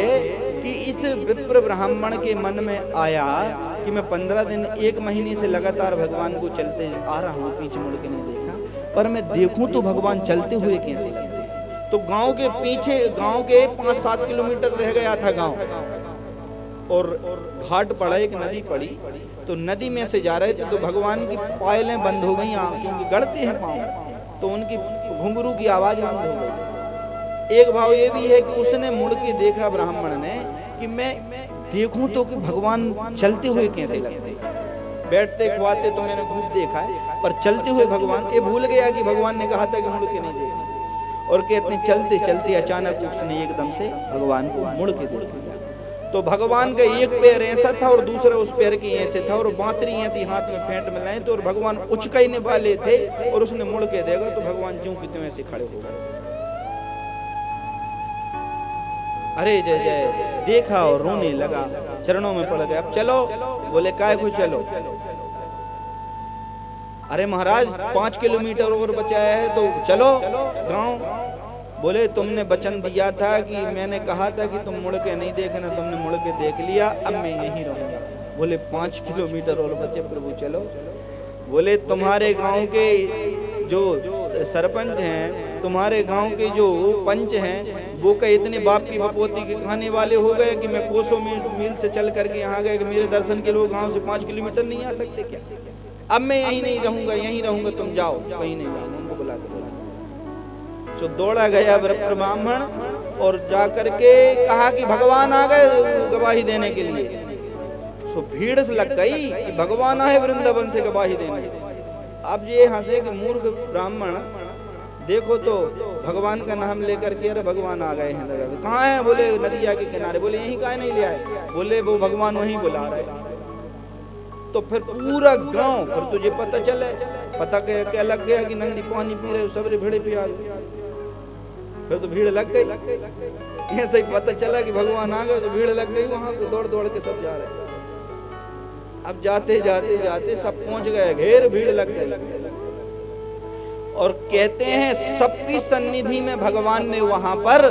कि इस विप्र ब्राह्मण के मन में आया कि मैं 15 दिन 1 महीने से लगातार भगवान को चलते आ रहा हूँ, पीछे मुड़ के नहीं देखा, पर मैं देखूं तो भगवान चलते हुए कैसे लगते। तो गांव के पीछे, गांव के 5-7 किलोमीटर रह गया था गांव, और घाट पड़ा, एक नदी पड़ी। तो नदी में से जा रहे थे तो भगवान की पायलें बंद हो गई, क्योंकि गड़ते हैं पाँव, तो उनकी घुंघरू की आवाज बंद हो गई। एक भाव ये भी है कि उसने मुड़ के देखा ब्राह्मण ने कि मैं देखूं तो कि भगवान चलते हुए कैसे लगते। बैठते खुआते तो मैंने खूब देखा है, पर चलते हुए भगवान, ये भूल गया कि भगवान ने कहा था कि मुड़ के नहीं देखा। और कहते चलते चलते अचानक उसने एकदम से भगवान को मुड़ के देख लिया। तो भगवान का एक पैर ऐसा था और दूसरा उस पैर के ऐसे था, और बांसुरी ऐसी हाथ में फेंट में लाए तो, और भगवान उचकने वाले थे, और उसने मुड़ के देखा तो भगवान ज्यों की त्यों ऐसे खड़े हो गए। अरे जय जय, देखा और रोने लगा, चरणों में पड़ गया। अब चलो, बोले काय को चलो। अरे महाराज 5 किलोमीटर और बचा है तो चलो गांव। बोले तुमने वचन दिया था कि मैंने कहा था कि तुम मुड़ के नहीं देखना, तुमने मुड़ के देख लिया, अब मैं यहीं रहूंगा। बोले 5 किलोमीटर और बचे प्रभु चलो। बोले तुम्हारे गांव के जो सरपंच हैं, तुम्हारे गांव के जो पंच हैं, वो कहे इतने बाप की बपोती के खाने वाले हो गए कि मैं कोसों मील से चल करके यहाँ गए कि मेरे दर्शन के लोग गांव से 5 किलोमीटर नहीं आ सकते क्या? अब मैं यहीं नहीं रहूंगा, यहीं रहूंगा, तुम जाओ, कहीं नहीं जाऊंगा। उनको बुला के तो दौड़ा गया ब्राह्मण और जाकर के कहा कि भगवान आ गए गवाही देने के लिए। सो भीड़ लग गई कि भगवान आए वृंदावन से गवाही देने। अब ये हंसे कि मूर्ख ब्राह्मण, देखो तो भगवान का नाम लेकर के अरे भगवान आ गए हैं। कहाँ है? बोले नदिया के किनारे। बोले यहीं काहे नहीं ले आए? बोले वो भगवान वहीं बुला रहे। तो फिर पूरा गांव, फिर तुझे पता चले, पता क्या लग गया कि नंदी पानी पी रहे, सबरे भिड़े पिया गए। फिर तो भीड़ लग गई। ऐसे ही पता चला कि भगवान आ गए तो भीड़ लग गई। वहां पे दौड़ दौड़ के सब जा रहे। अब जाते जाते जाते सब पहुंच गए, घेर भीड़ लग गई। और कहते हैं सबकी सन्निधि में भगवान ने वहां पर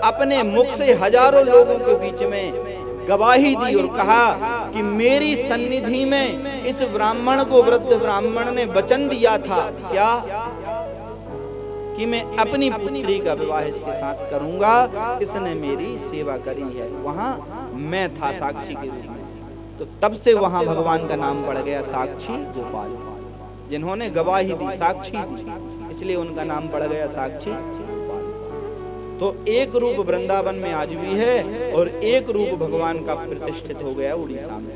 अपने मुख से हजारों लोगों के बीच में गवाही दी और कहा कि मेरी सन्निधि में इस ब्राह्मण को, वृद्ध ब्राह्मण ने वचन दिया था क्या कि मैं अपनी पुत्री का विवाह इसके साथ करूंगा, इसने मेरी सेवा करी है। वहां मैं था साक्षी के रूप में। तो तब से वहां भगवान का नाम पड़ गया साक्षी गोपाल। जिन्होंने गवाही दी, साक्षी दी, इसलिए उनका नाम पड़ गया साक्षी गोपाल। तो एक रूप वृंदावन में आज भी है और एक रूप भगवान का प्रतिष्ठित हो गया उड़ीसा में।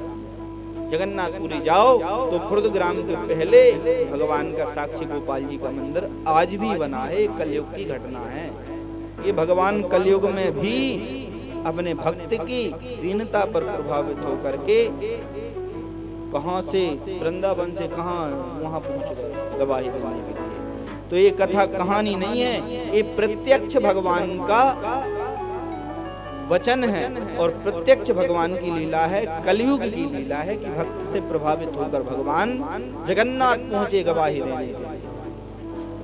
जगन्नाथपुरी जाओ तो खुर्दग्राम के पहले भगवान का साक्षी गोपाल जी का मंदिर आज भी बना है। कलयुग की घटना है ये। भगवान कलयुग में भी अपने भक्त की दीनता पर प्रभावित होकर के कहां से, वृंदावन से कहां वहां पहुंच गए गवाही देने के लिए। तो ये कथा कहानी नहीं है, ये प्रत्यक्ष भगवान का वचन है और प्रत्यक्ष भगवान की लीला है, कलयुग की लीला है कि भक्त से प्रभावित होकर भगवान जगन्नाथ पहुंचे गवाही देने के लिए।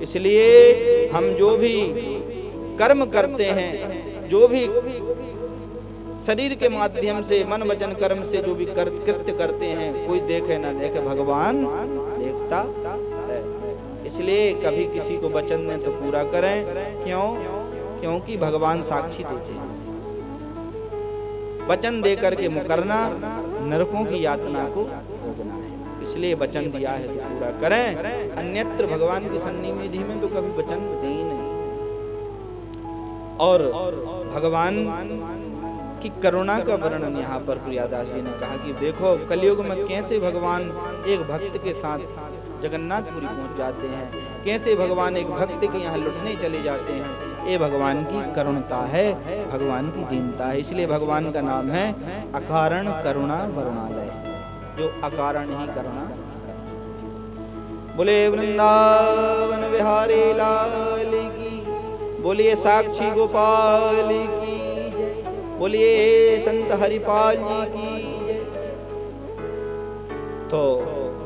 इसलिए हम जो भी कर्म करते हैं, जो भी शरीर के माध्यम से, मन वचन कर्म से जो भी कृत्य करते हैं, कोई देखे ना देखे भगवान देखता है। इसलिए कभी किसी को वचन दें तो पूरा करें। क्यों? क्योंकि भगवान साक्षी देते हैं। वचन दे करके मुकरना नरकों की यातना को भोगना है। इसलिए वचन दिया है तो पूरा करें, अन्यत्र भगवान की सन्निधि में तो कभी वचन दे ही नहीं। और भगवान की करुणा का वर्णन यहाँ पर प्रियादास जी ने कहा कि देखो कलयुग में कैसे भगवान एक भक्त के साथ जगन्नाथपुरी पहुंच जाते हैं, कैसे भगवान एक भक्त के यहाँ लुटने चले जाते हैं। ये भगवान की करुणता है, भगवान की दीनता है। इसलिए भगवान का नाम है अकारण करुणा वरुणालय, जो अकारण ही करुणा। बोले वृंदावन बिहारी लाल की, बोलिए साक्षी गोपाल की, बोलिए संत हरिपाल जी की जय। तो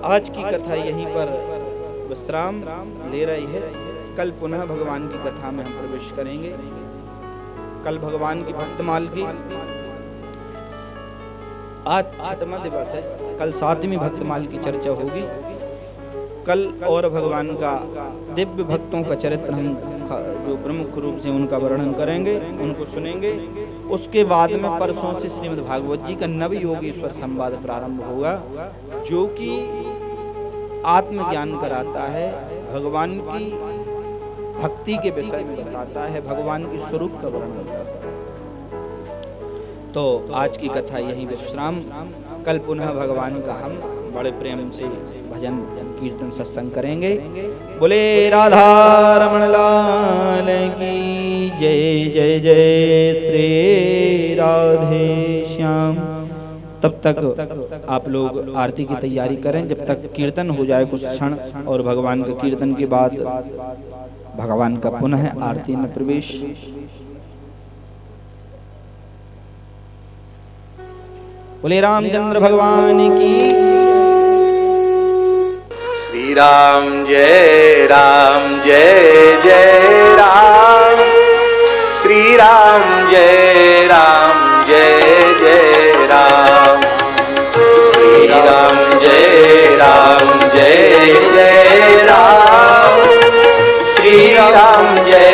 आज की कथा यहीं पर विश्राम ले रही है। कल पुनः भगवान की कथा में हम प्रवेश करेंगे। कल भगवान की भक्तमाल की, आज 6वां दिवस है, कल 7वीं भक्तमाल की चर्चा होगी। कल और भगवान का दिव्य भक्तों का चरित्र हम जो प्रमुख रूप से उनका वर्णन करेंगे, उनको सुनेंगे। उसके बाद में परसों से श्रीमद् भागवत जी का नव योगेश्वर संवाद प्रारंभ होगा, जो कि आत्मज्ञान कराता है, भगवान की भक्ति के विषय में बताता है, भगवान के स्वरूप का वर्णन करता है। तो आज की कथा यही विश्राम। कल पुनः भगवान का हम बड़े प्रेम से भजन कीर्तन सत्संग करेंगे। बोले राधा रमण लाल की जय, जय जय श्री राधे श्याम। तब तक आप लोग आरती की तैयारी करें, जब तक कीर्तन हो जाए कुछ क्षण, और भगवान के कीर्तन के बाद भगवान का पुनः आरती में प्रवेश। बोले रामचंद्र भगवान की। श्री राम जय जय राम, श्री राम जय जय राम, श्री राम जय जय राम, श्री राम जय जय राम, श्री राम जय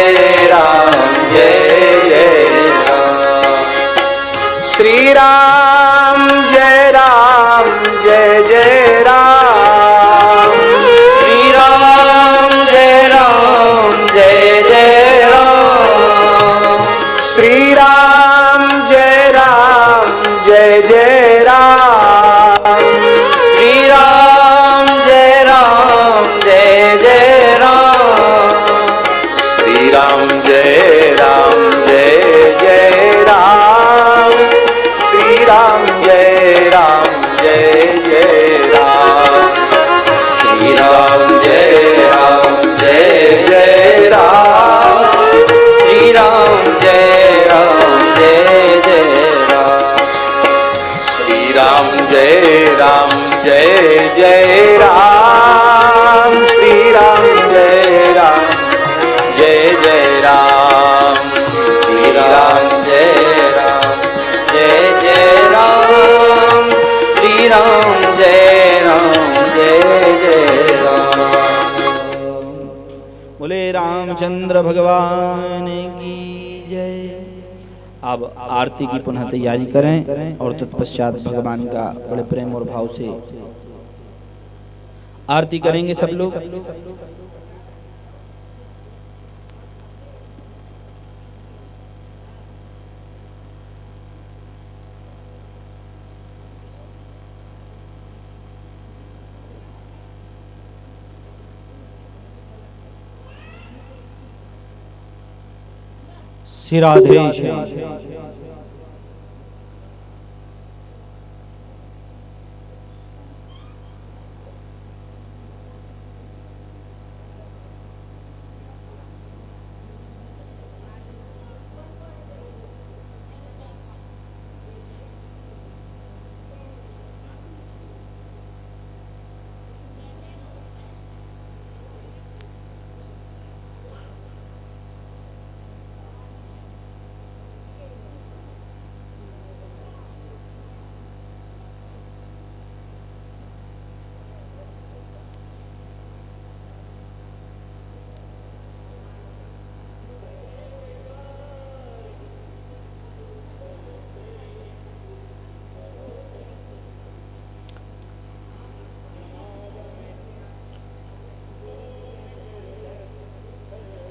जय राम, श्री राम जय जय राम, श्री राम जय जय राम। राम जय जय राम, श्री राम जय राम, श्री राम जय जय राम, श्री राम जय राम, श्री राम जय जय राम, श्री राम जय जय राम, श्री राम जय राम, श्री राम जय जय राम। बोले रामचंद्र भगवान की जय। अब आरती की पुनः तैयारी करें और तत्पश्चात भगवान का बड़े प्रेम और भाव से आरती करेंगे सब लोग। श्री राधे श्याम।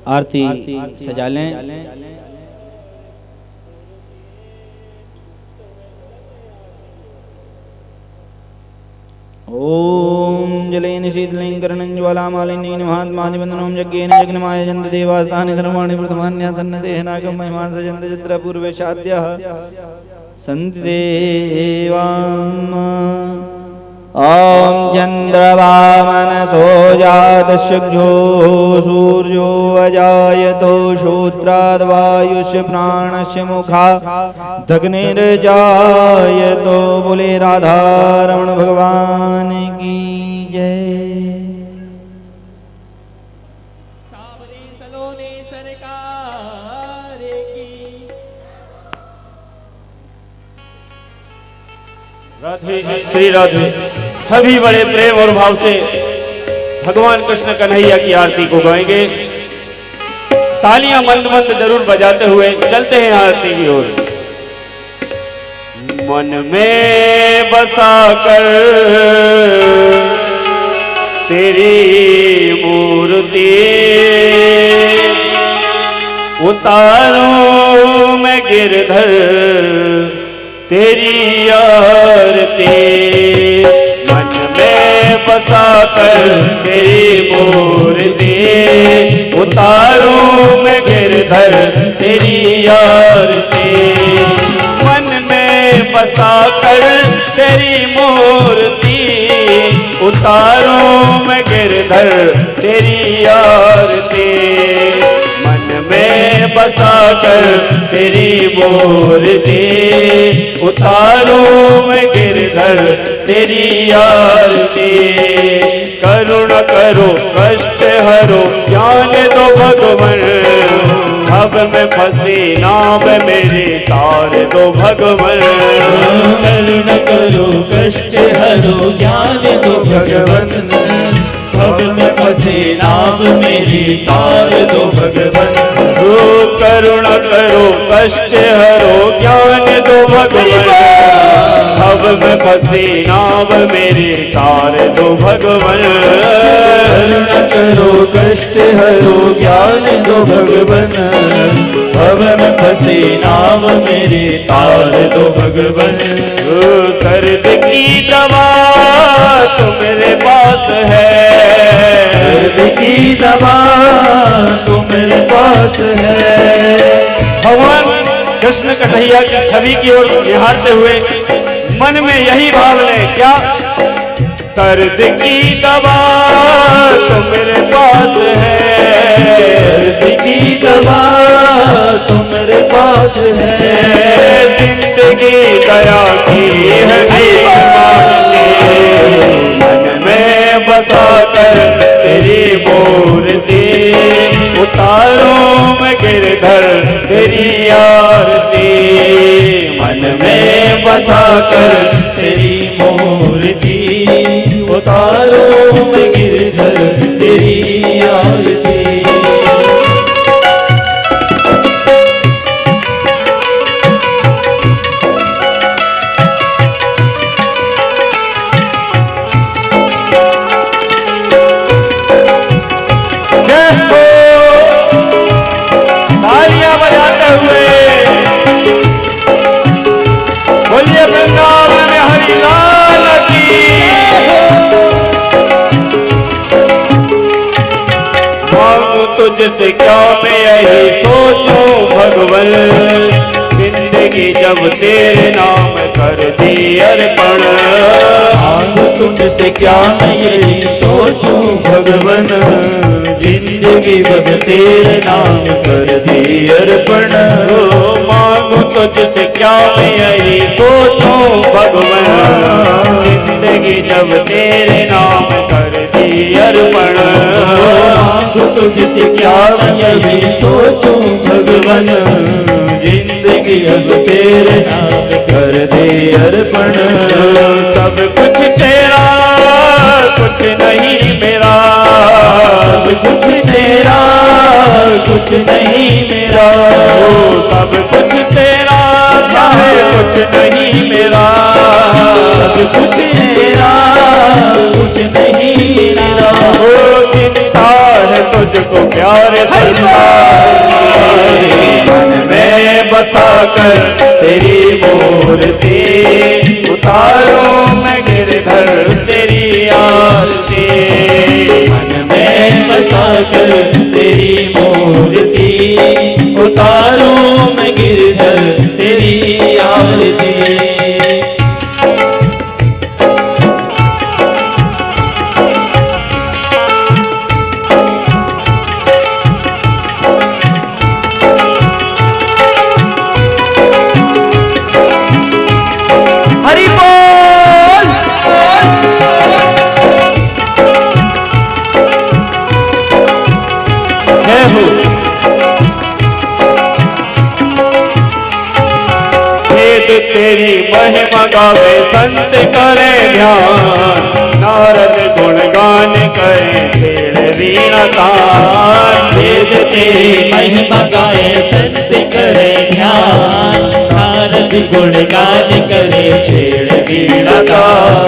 आरती सजा लें। ओम जलेन शीतलेन करणं ज्वालामालिनीन महात्मादिवन्दनं यज्ञेन यज्ञमाय जन्त देवास्तानि धर्माणि प्रथमान्यासन्नतेः नागं महिमान् सजन्त यत्र पूर्वे साध्यः सन्ति देवाम्। ओम चन्द्रवामनसो जातशुक्रो सूर्यो अजायतो श्रोत्राद्वायुष्य प्राणस्य मुखात् अग्निर्जायतो। बोले राधारमण भगवान की जय। सावरे सलोने सरकार की। राधे श्री राधे। सभी बड़े प्रेम और भाव से भगवान कृष्ण कन्हैया की आरती को गाएंगे। तालियां मंद मंद जरूर बजाते हुए चलते हैं आरती की ओर। मन में बसा कर तेरी मूर्ति उतारूं मैं गिरधर तेरी आरती। मन में बसा कर तेरी मूर्ति उतारूं मैं गिरधर तेरी आरती। मन में बसा कर तेरी मूर्ति उतारूं मैं गिरधर तेरी आरती। मन में बसा कर तेरी मूर्ति उतारूं मैं गिरधर तेरी आरती। करुण करो कष्ट हरो ज्ञान दो भगवन, अब मैं फंसी नाव मेरी तार दो भगवन। करुण करो कष्ट हरो ज्ञान दो भगवन, अब मैं फंसी नाव मेरी तार दो भगवन। करुण करो कष्ट हरो ज्ञान दो भगवन, अब मैं फंसी नाव मेरी तार दो भगवन। करुण करो कष्ट हरो ज्ञान दो भगवन, अब मैं फंसी नाव मेरी तार दो भगवन। दर्द की दवा तो मेरे पास है, दर्द की दवा तो मेरे पास है। भगवान कृष्ण कन्हैया की छवि की ओर निहारते हुए मन में यही भाव ले, क्या? दर्द की दवा तो मेरे पास है, दर्द की दवा तो मेरे पास है। जिंदगी दया की है मन में बसा कर तेरी मूर्ति, उतारूं मैं गिरधर तेरी आरती। मन में बसा कर तेरी मूर्ति, उतारो मैं गिरधर तेरी आरती। तालियां बजाते हुए बोलिए वृंदावन हरि लाल की। मांगू तुझसे क्या मैं यही सोचूं भगवन, जिंदगी जब तेरे नाम कर दी अर्पण। मांगू तुझसे क्या मैं यही सोचूं भगवन, जिंदगी बस तेरे नाम कर दी अर्पण। मांगू तुझसे क्या मैं यही सोचूं भगवन, जिंदगी जब तेरे नाम कर दी अर्पण। मांगू तुझसे क्या मैं यही सोचूं भगवन, जिंदगी बस तेरे नाम कर दे अर्पण। सब कुछ तेरा कुछ नहीं मेरा, सब कुछ तेरा कुछ नहीं मेरा। सब कुछ तेरा कुछ नहीं मेरा। सब कुछ तेरा कुछ नहीं मेरा। ओ चिंता है तुझको प्यारे मन में बसा कर तेरी मूर्ति, उतारो मैं गिरधर तेरी आरती। मन में बसा कर तेरी मूर्ति, उतारो मैं गिरधर तेरी आरती। तेरी महिमा गावे संत करे ध्यान, नारद गुणगान करे तेरे वीणा तान। वेद तेरी महिमा गाए संत करे ध्यान, नारद गुणगान करे छेड़ वीणा तान।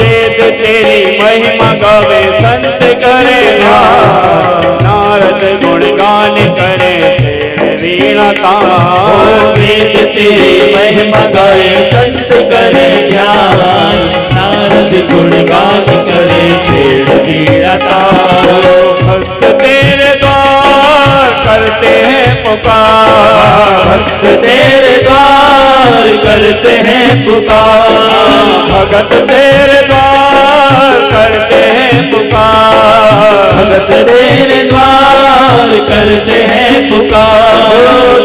वेद तेरी महिमा गावे संत करे ध्यान, नारद गुणगान करे तेरे वीणा तान। वेद तेरी महिमा गाए संत करे ध्यान, नारद गुणगान करे छेड़ वीणा तान। भक्त तेरे द्वार करते हैं पुकार, भक्त तेरे द्वार करते हैं पुकार। भगत तेरे द्वार करते हैं पुकार। भगत तेरे द्वार करते हैं पुकार।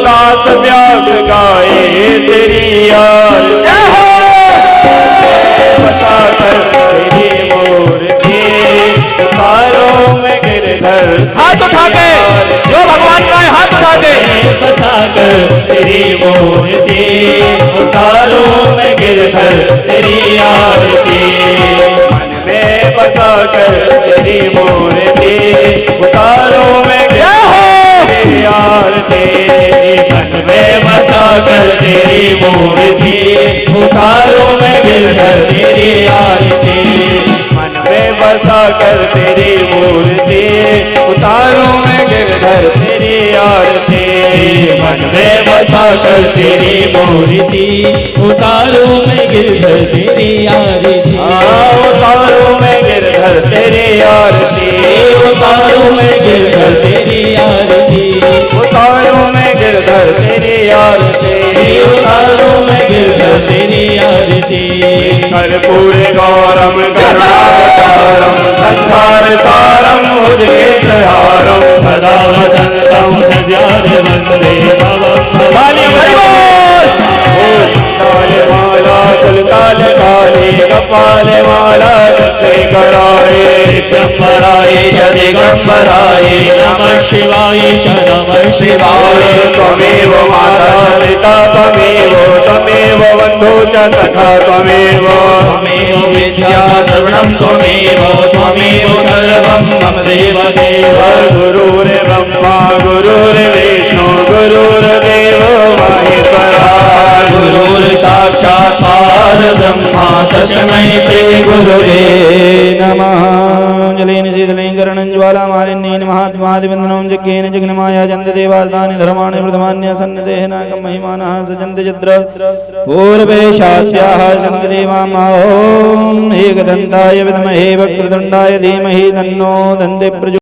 दास व्यास गाए तेरी यार, बता कर तेरी मूर्ति, उतारो में गिरधर। हाथ उठा के जो भगवान का है हाथ उठा के। बता कर तेरी मूर्ति, उतारो में गिरधर तेरी आरती। मन में बसा कर तेरी मूर्ति, उतारो में तेरी आरती। मन में बसा कर तेरी मूर्ति, उतारो में गिरधर तेरी आरती। मन में बसा कर तेरी मूर्ति, उतारो में गिरधर तेरी आरती। मन में बसा कर तेरी मूर्ति, उतारो में गिरधर तेरी आरती। उतारो में गिरधर गिरधर तेरी आरती, उतारूं मैं गिरधर तेरी आरती, उतारूं मैं गिरधर तेरी आरती, उतारूं मैं गिरधर तेरी आरती। कर्पूर गौरम करुणावतारम संसार सारम उद्गीतहारम सदा वसंतं हृदयार्य वन्दे भवं माला तुलकाल काले कपाल माला दत्ते कराए दिगंबराय च दिगंबराय नमः शिवाय च नमः शिवाय। त्वमेव माता पिता त्वमेव बन्धु च सखा त्वमेव विद्या सर्वं त्वमेव सर्वं मम देव देव। गुरुर्ब्रह्मा गुरुर्विष्णु गुरुर्देव महेश्वरा गुरुर्साक्षात् परब्रह्म तस्मै श्री गुरुवे नमः। जलेन शीतलेन करणं ज्वालामालिन्येन महात्मादिवन्दनं यज्ञेन जग्नमाया जन्त देवास्तानि धर्माणि प्रथमान्य सन्निधेनाकं महिमानः सजन्ति यत्र पूर्वे शास्याः सन्ति देवामाहोम् एकदन्ताय विद्महे वक्रतुण्डाय धीमहि तन्नो दन्ति प्रचोदयात्।